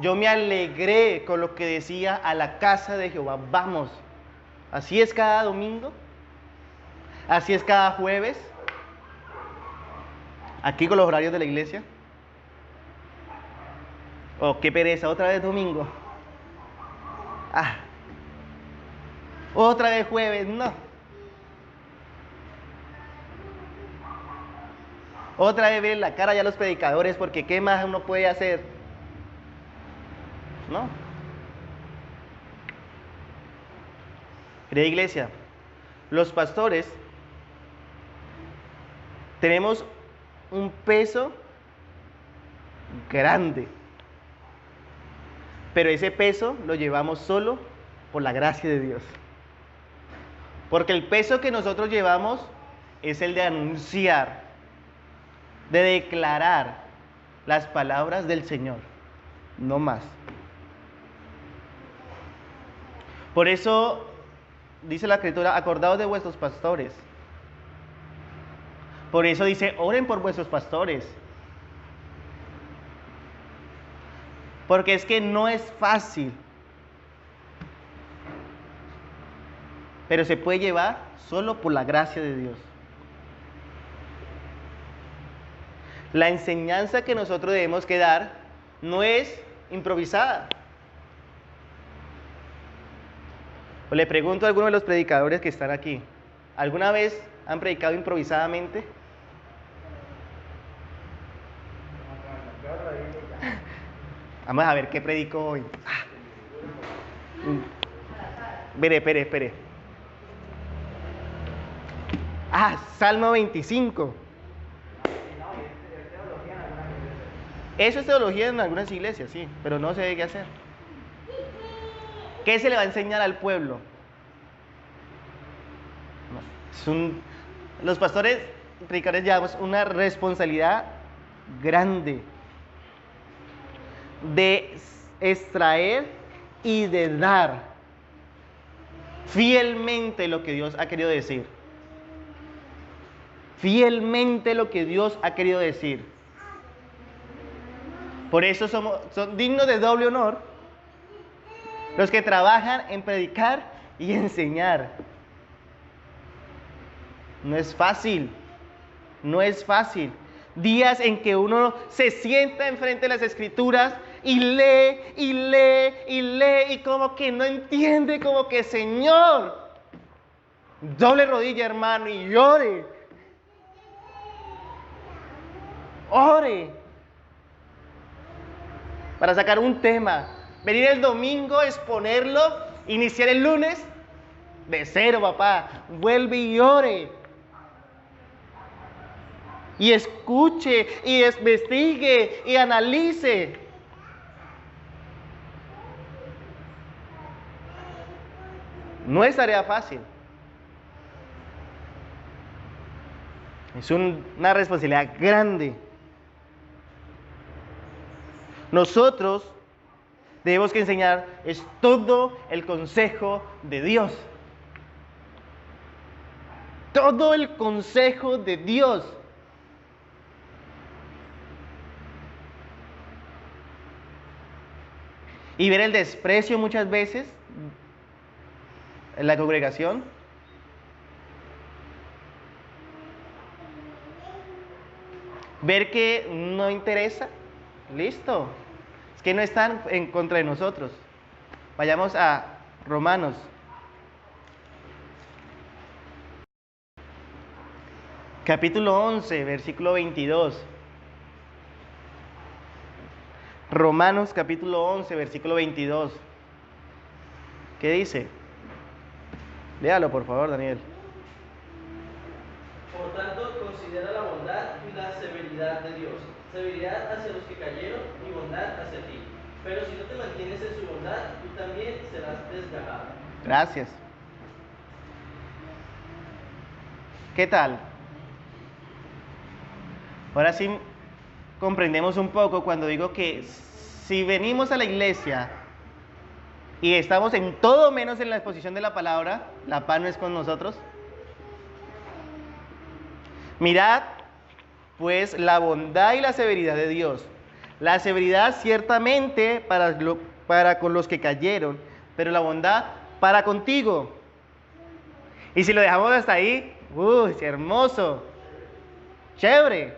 Yo me alegré con lo que decía a la casa de Jehová. Vamos. Así es cada domingo. Así es cada jueves. Aquí con los horarios de la iglesia. Oh, qué pereza, otra vez domingo. Otra vez jueves, no. Otra vez ver la cara ya a los predicadores porque qué más uno puede hacer. ¿No? Querida iglesia, los pastores tenemos un peso grande, pero ese peso lo llevamos solo por la gracia de Dios. Porque el peso que nosotros llevamos es el de anunciar, de declarar las palabras del Señor, no más. Por eso dice la Escritura, acordaos de vuestros pastores. Por eso dice, oren por vuestros pastores. Porque es que no es fácil, pero se puede llevar solo por la gracia de Dios. La enseñanza que nosotros debemos que dar no es improvisada. O le pregunto a algunos de los predicadores que están aquí, ¿alguna vez han predicado improvisadamente? Vamos a ver qué predico hoy. Espere. Salmo 25. Eso es teología en algunas iglesias, sí, pero no se debe qué hacer. ¿Qué se le va a enseñar al pueblo? Los pastores, predicadores, llevamos una responsabilidad grande de extraer y de dar fielmente lo que Dios ha querido decir. Fielmente lo que Dios ha querido decir. Por eso son dignos de doble honor los que trabajan en predicar y enseñar. No es fácil. no es fácil. Días en que uno se sienta enfrente de las Escrituras y lee, y lee, y lee, y como que no entiende, como que Señor, doble rodilla, hermano, y ore. Ore. Para sacar un tema, venir el domingo, exponerlo, iniciar el lunes, de cero, papá. Vuelve y ore. Y escuche, y investigue, y analice. No es tarea fácil. Es una responsabilidad grande. Nosotros debemos que enseñar es todo el consejo de Dios. Todo el consejo de Dios. Y ver el desprecio muchas veces en la congregación. Ver que no interesa. Listo. Es que no están en contra de nosotros. Vayamos a Romanos. Capítulo 11, versículo 22. Romanos capítulo 11, versículo 22. ¿Qué dice? Léalo, por favor, Daniel. Por tanto, considera la bondad y la severidad de Dios. Severidad hacia los que cayeron y bondad hacia ti. Pero si no te mantienes en su bondad, tú también serás desgarrado. Gracias. ¿Qué tal? Ahora sí comprendemos un poco cuando digo que si venimos a la iglesia y estamos en todo menos en la exposición de la palabra, la paz no es con nosotros. Mirad, pues, la bondad y la severidad de Dios. La severidad ciertamente para con los que cayeron, pero la bondad para contigo. Y si lo dejamos hasta ahí, ¡qué hermoso! ¡Chévere!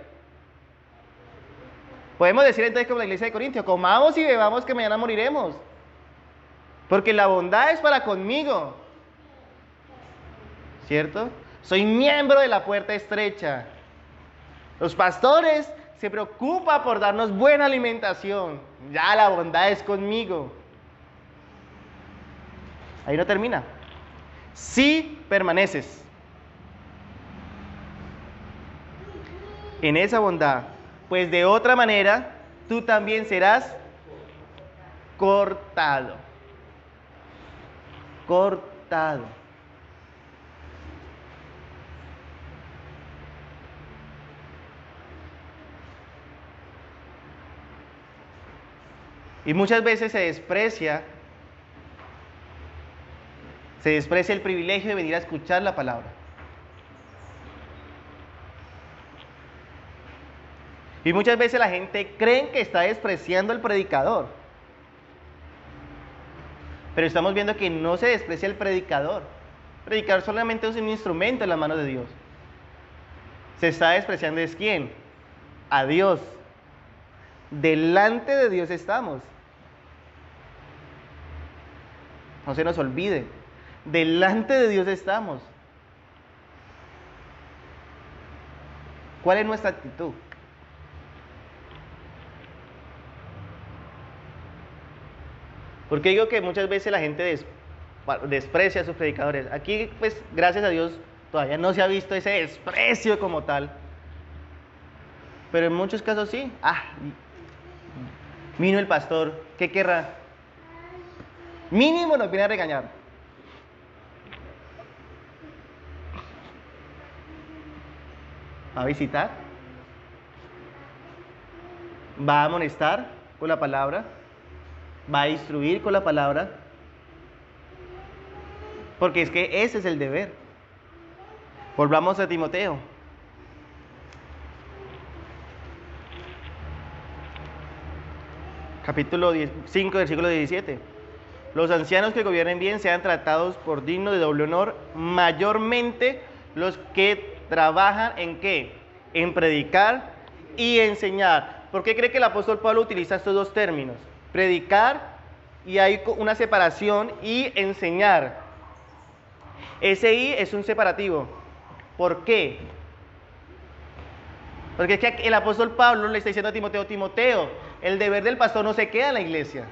Podemos decir entonces como la iglesia de Corintio, comamos y bebamos que mañana moriremos. Porque la bondad es para conmigo. ¿Cierto? Soy miembro de la puerta estrecha. Los pastores se preocupan por darnos buena alimentación. Ya la bondad es conmigo. Ahí no termina. Si permaneces en esa bondad, pues de otra manera tú también serás cortado. Cortado. Y muchas veces se desprecia el privilegio de venir a escuchar la palabra. Y muchas veces la gente cree que está despreciando al predicador. Pero estamos viendo que no se desprecia el predicador. El predicador solamente es un instrumento en las manos de Dios. Se está despreciando es ¿quién? A Dios. Delante de Dios estamos. No se nos olvide. Delante de Dios estamos. ¿Cuál es nuestra actitud? Porque digo que muchas veces la gente desprecia a sus predicadores. Aquí, pues, gracias a Dios, todavía no se ha visto ese desprecio como tal. Pero en muchos casos sí. Vino el pastor, ¿qué querrá? Mínimo nos viene a regañar. ¿Va a visitar? ¿Va a amonestar con la palabra? ¿Va a instruir con la palabra? Porque es que ese es el deber. Volvamos a Timoteo. Capítulo 5, versículo 17. Los ancianos que gobiernen bien sean tratados por dignos de doble honor, mayormente los que trabajan ¿en qué? en predicar y enseñar. ¿Por qué cree que el apóstol Pablo utiliza estos dos términos? Predicar, y hay una separación, y enseñar. Ese "y" es un separativo. ¿Por qué? Porque es que el apóstol Pablo le está diciendo a Timoteo: Timoteo, el deber del pastor no se queda en la iglesia,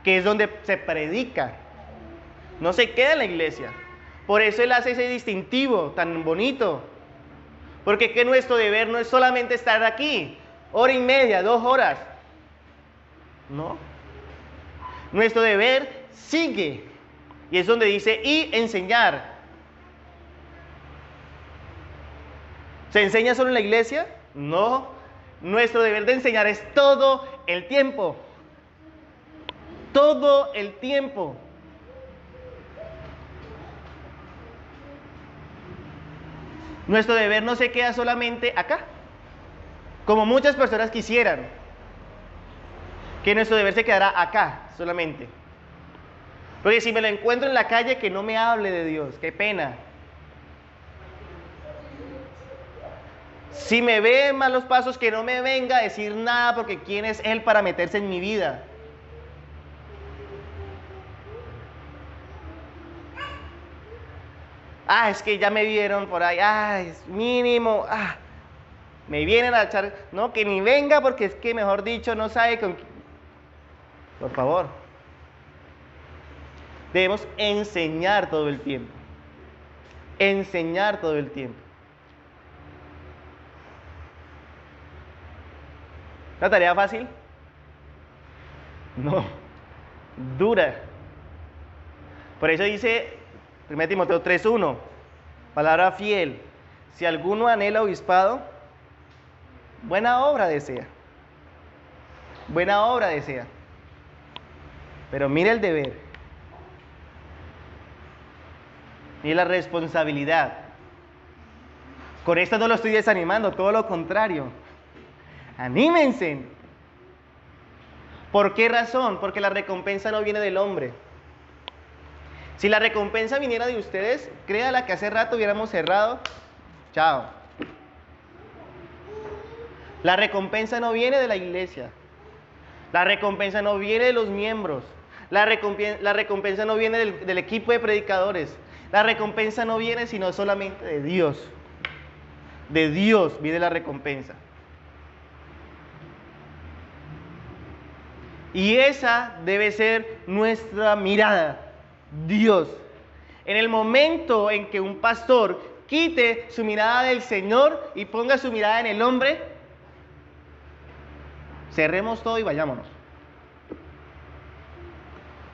que es donde se predica. No se queda en la iglesia. Por eso él hace ese distintivo tan bonito. Porque es que nuestro deber no es solamente estar aquí, hora y media, 2 horas. No. Nuestro deber sigue. Y es donde dice "y enseñar". ¿Se enseña solo en la iglesia? No. Nuestro deber de enseñar es todo el tiempo. Todo el tiempo. Nuestro deber no se queda solamente acá, como muchas personas quisieran que nuestro deber se quedara acá solamente. Porque si me lo encuentro en la calle, que no me hable de Dios, qué pena. Si me ve en malos pasos, que no me venga a decir nada, porque ¿quién es Él para meterse en mi vida? Es que ya me vieron por ahí, es mínimo, me vienen a echar, no, que ni venga, porque es que, mejor dicho, no sabe con quién. Por favor. Debemos enseñar todo el tiempo. Enseñar todo el tiempo. ¿Una tarea fácil? No. Dura. Por eso dice 1 Timoteo 3:1, palabra fiel: si alguno anhela obispado, buena obra desea. Buena obra desea. Pero mire el deber. Mire la responsabilidad. Con esto no lo estoy desanimando, todo lo contrario. Anímense. ¿Por qué razón? Porque la recompensa no viene del hombre. Si la recompensa viniera de ustedes, créala que hace rato hubiéramos cerrado. Chao. La recompensa no viene de la iglesia. La recompensa no viene de los miembros. La recompensa no viene del equipo de predicadores. La recompensa no viene sino solamente de Dios. De Dios viene la recompensa. Y esa debe ser nuestra mirada. Dios. En el momento en que un pastor quite su mirada del Señor y ponga su mirada en el hombre, cerremos todo y vayámonos.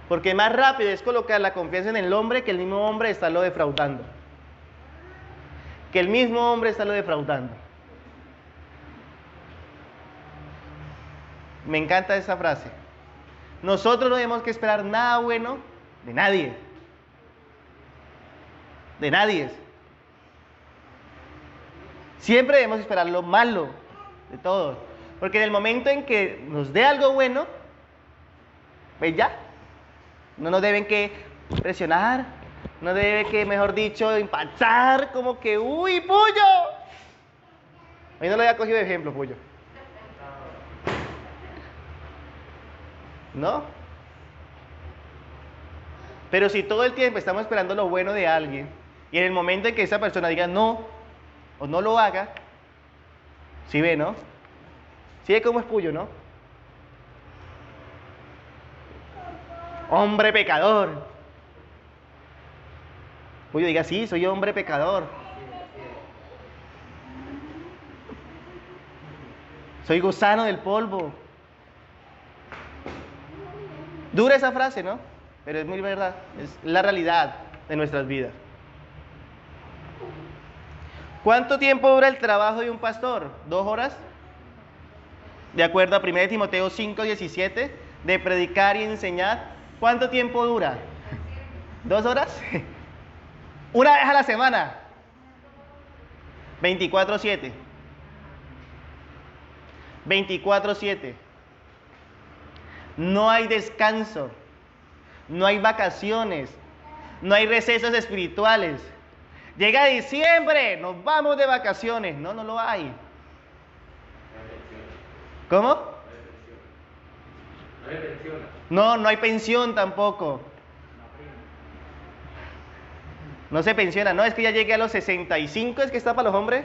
Porque más rápido es colocar la confianza en el hombre, que el mismo hombre estarlo defraudando. Que el mismo hombre estarlo defraudando. Me encanta esa frase. Nosotros no tenemos que esperar nada bueno de nadie. De nadie. Siempre debemos esperar lo malo de todos. Porque en el momento en que nos dé algo bueno, pues ya. No nos deben que presionar. No debe que, mejor dicho, impactar como que, ¡uy, Puyo! Hoy no lo había cogido de ejemplo, Puyo. ¿No? Pero si todo el tiempo estamos esperando lo bueno de alguien, y en el momento en que esa persona diga no, o no lo haga, ¿sí ve, no? ¿Sí ve cómo es Puyo, no? Hombre pecador. Puyo diga, sí, soy hombre pecador. Soy gusano del polvo. Dura esa frase, ¿no? Pero es muy verdad, es la realidad de nuestras vidas. ¿Cuánto tiempo dura el trabajo de un pastor? ¿2 horas? De acuerdo a 1 Timoteo 5:17, de predicar y enseñar. ¿Cuánto tiempo dura? 2 horas. Una vez a la semana. 24/7. 24/7. No hay descanso. No hay vacaciones. No hay recesos espirituales. Llega diciembre, nos vamos de vacaciones. No, no lo hay. ¿Cómo? No le pensiona. No, no hay pensión tampoco. No se pensiona. No, es que ya llegué a los 65, es que está para los hombres.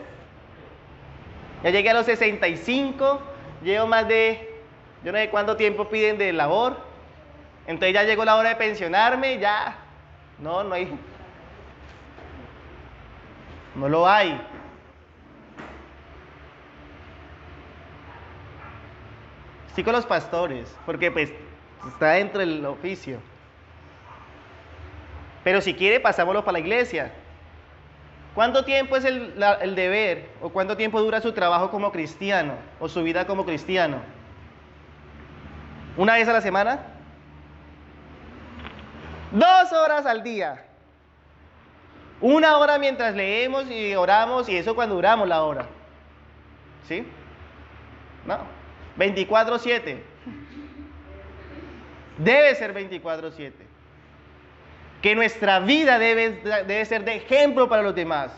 Ya llegué a los 65, llevo más de, yo no sé cuánto tiempo piden de labor. Entonces ya llegó la hora de pensionarme, ya. No, no hay. No lo hay. Sí con los pastores, porque pues está dentro del oficio. Pero si quiere, pasámoslo para la iglesia. ¿Cuánto tiempo es el deber o cuánto tiempo dura su trabajo como cristiano o su vida como cristiano? ¿Una vez a la semana? 2 horas al día. 1 hora mientras leemos y oramos y eso cuando duramos la hora. ¿Sí? No. 24/7. Debe ser 24/7. Que nuestra vida debe ser de ejemplo para los demás.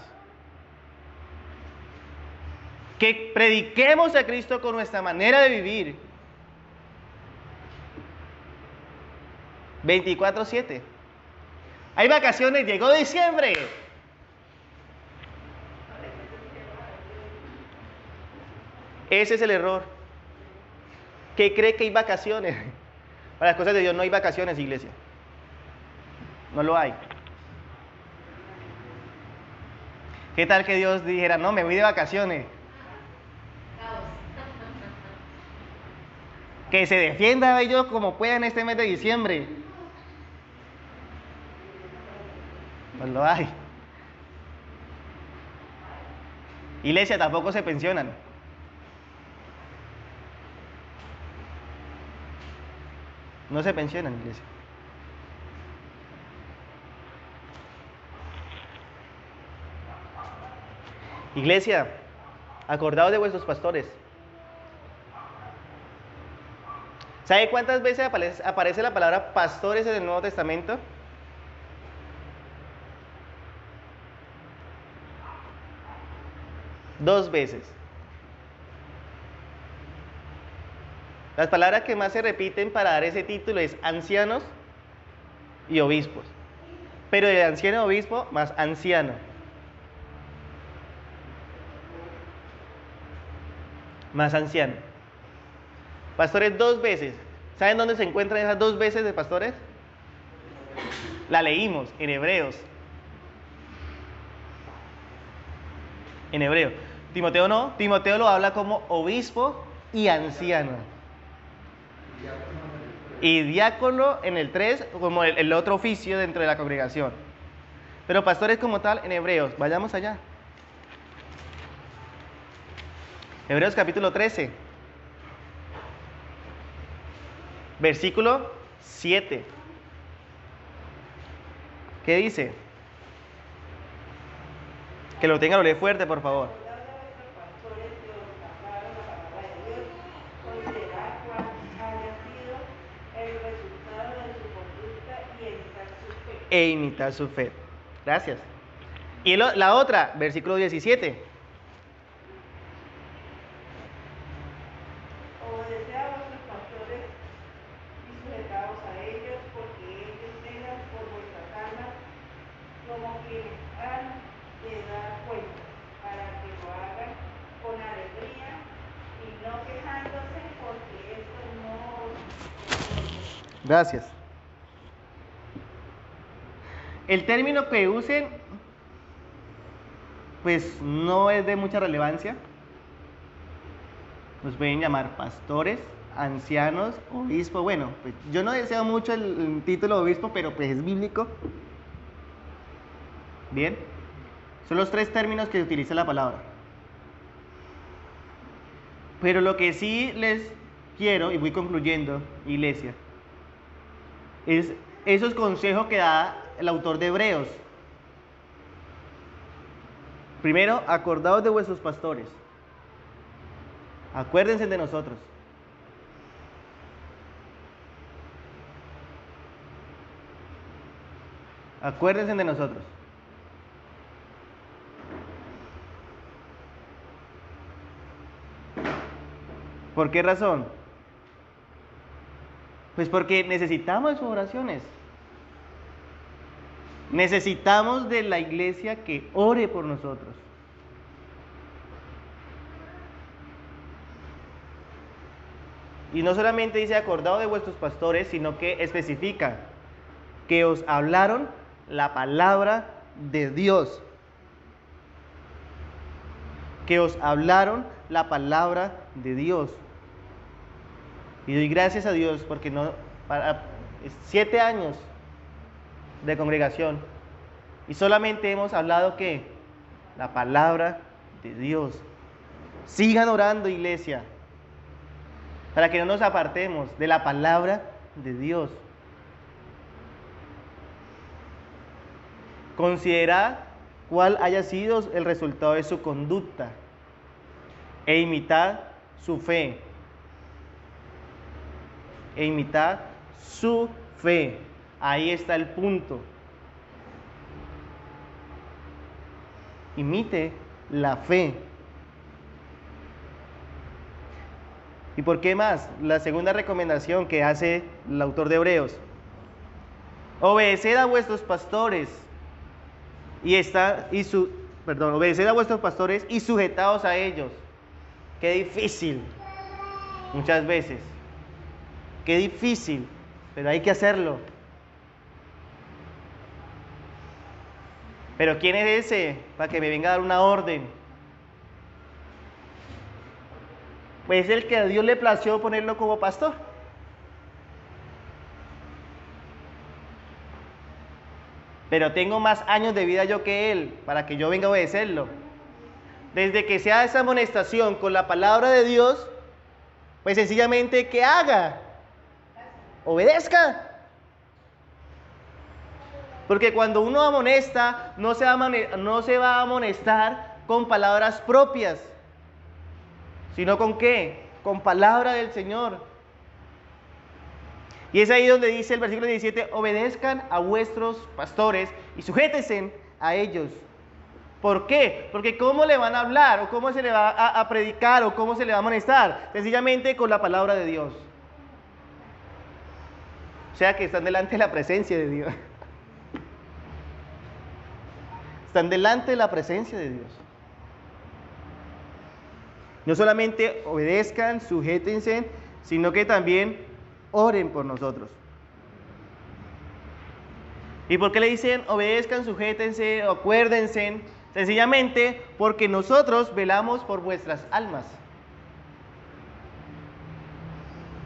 Que prediquemos a Cristo con nuestra manera de vivir. 24/7. Hay vacaciones, llegó diciembre. Ese es el error. Que cree que hay vacaciones. Para las cosas de Dios no hay vacaciones, iglesia. No lo hay. ¿Qué tal que Dios dijera, no, me voy de vacaciones? Que se defienda ellos como puedan este mes de diciembre. No lo hay. Iglesia, tampoco se pensionan. No se pensionan, iglesia. Iglesia, acordaos de vuestros pastores. ¿Sabe cuántas veces aparece la palabra pastores en el Nuevo Testamento? Dos veces. Las palabras que más se repiten para dar ese título es ancianos y obispos. Pero de anciano a obispo más anciano. Más anciano. Pastores 2 veces. ¿Saben dónde se encuentran esas 2 veces de pastores? La leímos en Hebreos. En Hebreo. Timoteo no. Timoteo lo habla como obispo y anciano. Y diácono en el 3 como el otro oficio dentro de la congregación. Pero pastores como tal en Hebreos. Vayamos allá. Hebreos capítulo 13, versículo 7. ¿Qué dice? Que lo tenga, lo lee fuerte, por favor. E imitar su fe. Gracias. Y la otra, versículo 17. Gracias. El término que usen, pues no es de mucha relevancia. Nos pueden llamar pastores, ancianos, obispo. Bueno, pues yo no deseo mucho el título de obispo, pero pues es bíblico. Bien. Son los 3 términos que utiliza la palabra. Pero lo que sí les quiero, y voy concluyendo, iglesia, es esos consejos que da el autor de Hebreos. Primero, acordaos de vuestros pastores. Acuérdense de nosotros. Acuérdense de nosotros. ¿Por qué razón? Pues porque necesitamos sus oraciones. Necesitamos de la iglesia que ore por nosotros. Y no solamente dice acordado de vuestros pastores, sino que especifica que os hablaron la palabra de Dios. Que os hablaron la palabra de Dios. Y doy gracias a Dios porque para 7 años de congregación y solamente hemos hablado ¿qué? La palabra de Dios. Sigan orando, iglesia, para que no nos apartemos de la palabra de Dios. Considerad cuál haya sido el resultado de su conducta e imitad su fe. E imitad su fe. Ahí está el punto. Imite la fe. ¿Y por qué más? La segunda recomendación que hace el autor de Hebreos. Obedeced a vuestros pastores obedeced a vuestros pastores y sujetaos a ellos. Qué difícil. Muchas veces. Qué difícil, pero hay que hacerlo. Pero ¿quién es ese para que me venga a dar una orden? Pues es el que a Dios le plació ponerlo como pastor. Pero tengo más años de vida yo que él para que yo venga a obedecerlo. Desde que se haga esa amonestación con la palabra de Dios, pues sencillamente que haga. Obedezca. Porque cuando uno amonesta, no se va a amonestar con palabras propias, sino con ¿qué? Con palabra del Señor. Y es ahí donde dice el versículo 17, obedezcan a vuestros pastores y sujétense a ellos. ¿Por qué? Porque ¿cómo le van a hablar? ¿O cómo se le va a predicar? ¿O cómo se le va a amonestar? Sencillamente con la palabra de Dios. O sea que están delante de la presencia de Dios. Están delante de la presencia de Dios. No solamente obedezcan, sujétense, sino que también oren por nosotros. ¿Y por qué le dicen obedezcan, sujétense, acuérdense? Sencillamente porque nosotros velamos por vuestras almas.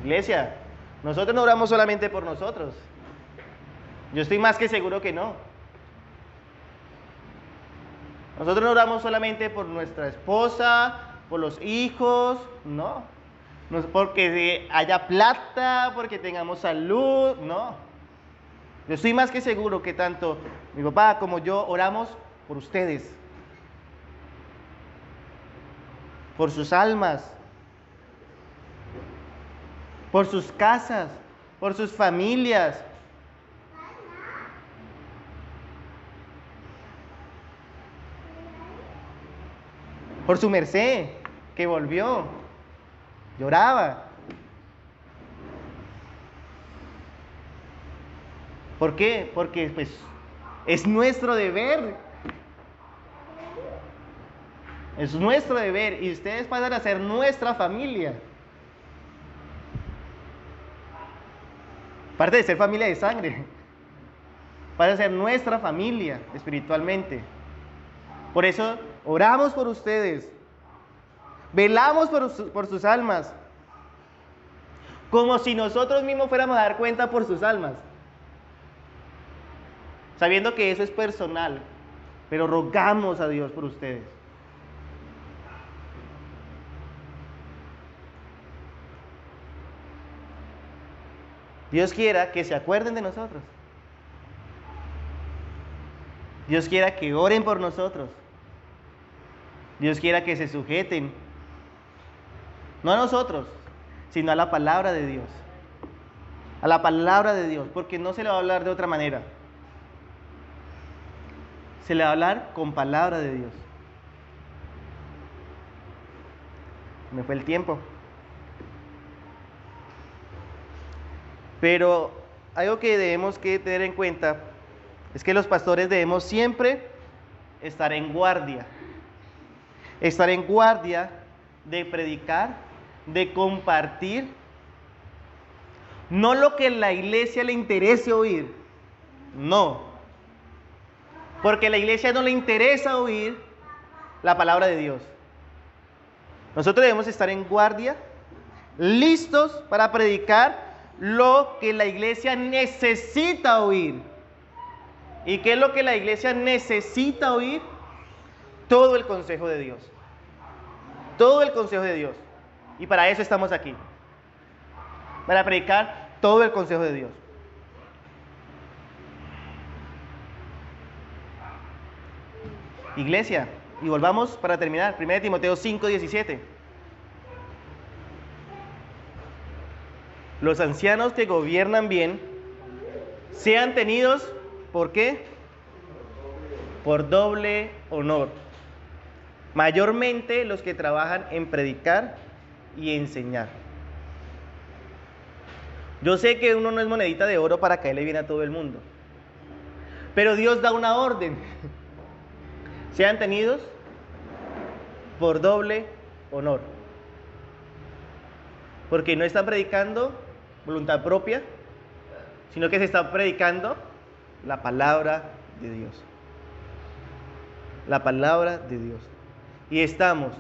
Iglesia, nosotros no oramos solamente por nosotros. Yo estoy más que seguro que no. Nosotros no oramos solamente por nuestra esposa, por los hijos, no. No es porque haya plata, porque tengamos salud, no. Yo estoy más que seguro que tanto mi papá como yo oramos por ustedes, por sus almas, por sus casas, por sus familias. Por su merced, que volvió, lloraba. ¿Por qué? Porque pues es nuestro deber. Es nuestro deber y ustedes pasan a ser nuestra familia. Aparte de ser familia de sangre, pasan a ser nuestra familia espiritualmente. Por eso oramos por ustedes, velamos por sus almas, como si nosotros mismos fuéramos a dar cuenta por sus almas, sabiendo que eso es personal, pero rogamos a Dios por ustedes. Dios quiera que se acuerden de nosotros. Dios quiera que oren por nosotros. Dios quiera que se sujeten, no a nosotros, sino a la palabra de Dios. A la palabra de Dios, porque no se le va a hablar de otra manera. Se le va a hablar con palabra de Dios. Me fue el tiempo. Pero algo que debemos que tener en cuenta es que los pastores debemos siempre estar en guardia. Estar en guardia de predicar, de compartir, no lo que a la iglesia le interese oír, no. Porque a la iglesia no le interesa oír la palabra de Dios. Nosotros debemos estar en guardia, listos para predicar lo que la iglesia necesita oír. ¿Y qué es lo que la iglesia necesita oír? Todo el consejo de Dios. Todo el consejo de Dios. Y para eso estamos aquí. Para predicar todo el consejo de Dios. Iglesia, y volvamos para terminar. 1 Timoteo 5:17. Los ancianos que gobiernan bien sean tenidos, ¿por qué? Por doble honor. Mayormente los que trabajan en predicar y enseñar. Yo sé que uno no es monedita de oro para caerle bien a todo el mundo. Pero Dios da una orden. Sean tenidos por doble honor. Porque no están predicando voluntad propia, sino que se está predicando la palabra de Dios. La palabra de Dios. Y estamos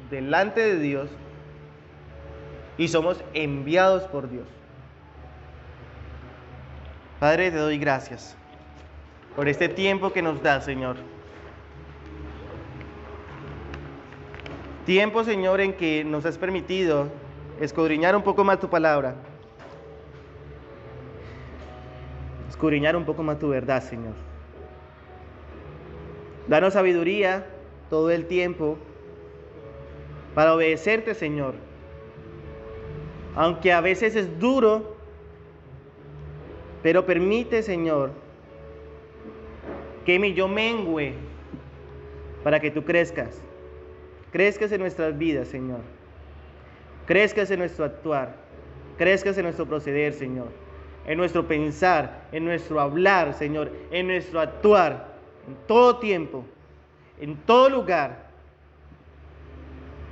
delante de Dios y somos enviados por Dios. Padre, te doy gracias por este tiempo que nos da, Señor. Tiempo, Señor, en que nos has permitido escudriñar un poco más tu palabra. Escudriñar un poco más tu verdad, Señor. Danos sabiduría todo el tiempo para obedecerte, Señor. Aunque a veces es duro, pero permite, Señor, que mi yo mengüe para que tú crezcas. Crezcas en nuestras vidas, Señor. Crezcas en nuestro actuar. Crezcas en nuestro proceder, Señor. En nuestro pensar, en nuestro hablar, Señor. En nuestro actuar. En todo tiempo. En todo lugar.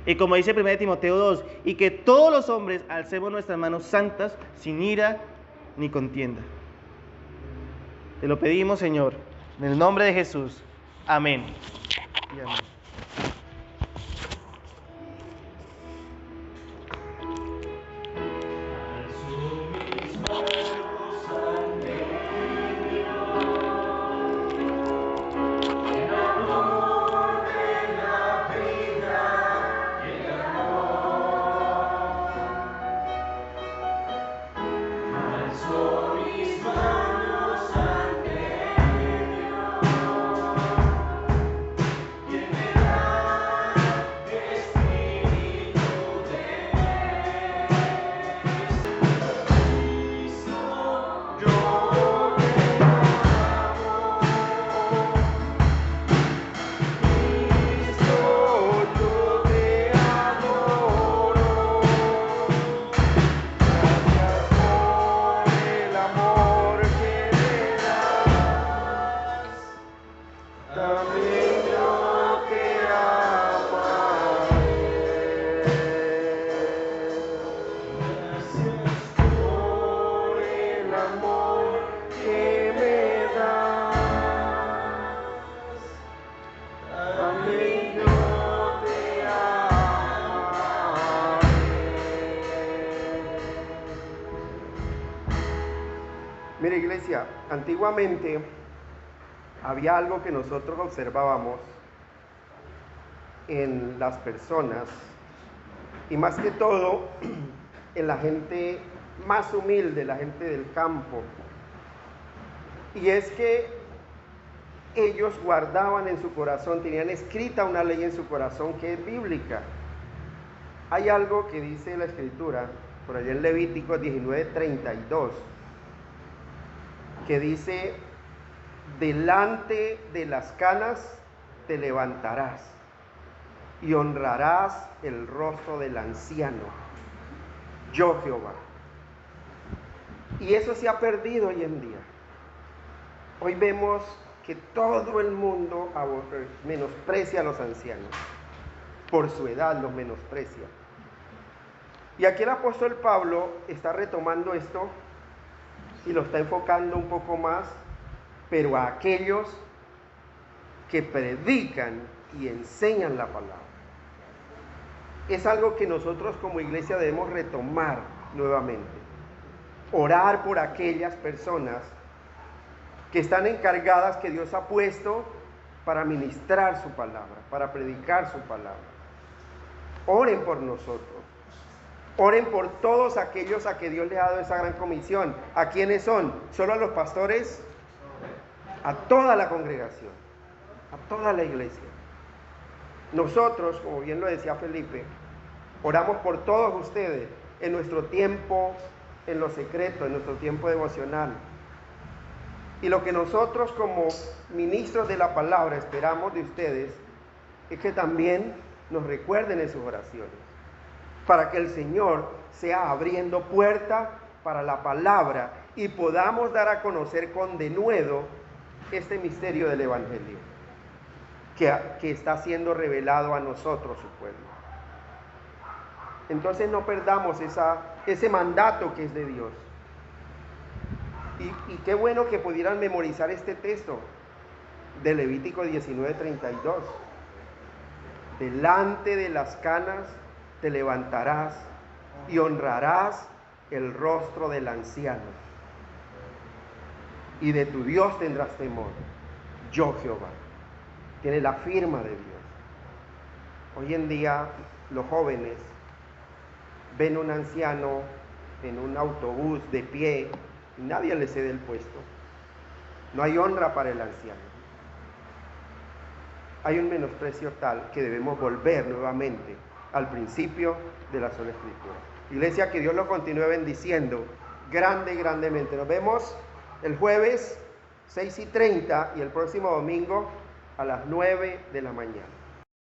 Y como dice 1 Timoteo 2, y que todos los hombres alcemos nuestras manos santas sin ira ni contienda. Te lo pedimos, Señor, en el nombre de Jesús. Amén. Y amén. Mire, iglesia, antiguamente había algo que nosotros observábamos en las personas y más que todo en la gente más humilde, la gente del campo. Y es que ellos guardaban en su corazón, tenían escrita una ley en su corazón que es bíblica. Hay algo que dice la Escritura, por allá en Levítico 19:32, que dice: delante de las canas te levantarás y honrarás el rostro del anciano, yo Jehová. Y eso se ha perdido hoy en día. Hoy vemos que todo el mundo menosprecia a los ancianos. Por su edad los menosprecia. Y aquí el apóstol Pablo está retomando esto y lo está enfocando un poco más, pero a aquellos que predican y enseñan la palabra. Es algo que nosotros como iglesia debemos retomar nuevamente. Orar por aquellas personas que están encargadas, que Dios ha puesto para ministrar su palabra, para predicar su palabra. Oren por nosotros. Oren por todos aquellos a que Dios le ha dado esa gran comisión. ¿A quiénes son? ¿Solo a los pastores? A toda la congregación, a toda la iglesia. Nosotros, como bien lo decía Felipe, oramos por todos ustedes en nuestro tiempo, en lo secreto, en nuestro tiempo devocional. Y lo que nosotros como ministros de la palabra esperamos de ustedes es que también nos recuerden en sus oraciones, para que el Señor sea abriendo puerta para la palabra y podamos dar a conocer con denuedo este misterio del Evangelio que está siendo revelado a nosotros, su pueblo. Entonces no perdamos ese mandato que es de Dios. Y qué bueno que pudieran memorizar este texto de Levítico 19:32. Delante de las canas te levantarás y honrarás el rostro del anciano. Y de tu Dios tendrás temor, yo Jehová. Tiene la firma de Dios. Hoy en día los jóvenes ven un anciano en un autobús de pie y nadie le cede el puesto. No hay honra para el anciano. Hay un menosprecio tal que debemos volver nuevamente al principio de la sola Escritura. Iglesia, que Dios lo continúe bendiciendo grandemente. Nos vemos el jueves 6:30 y el próximo domingo a las 9 de la mañana.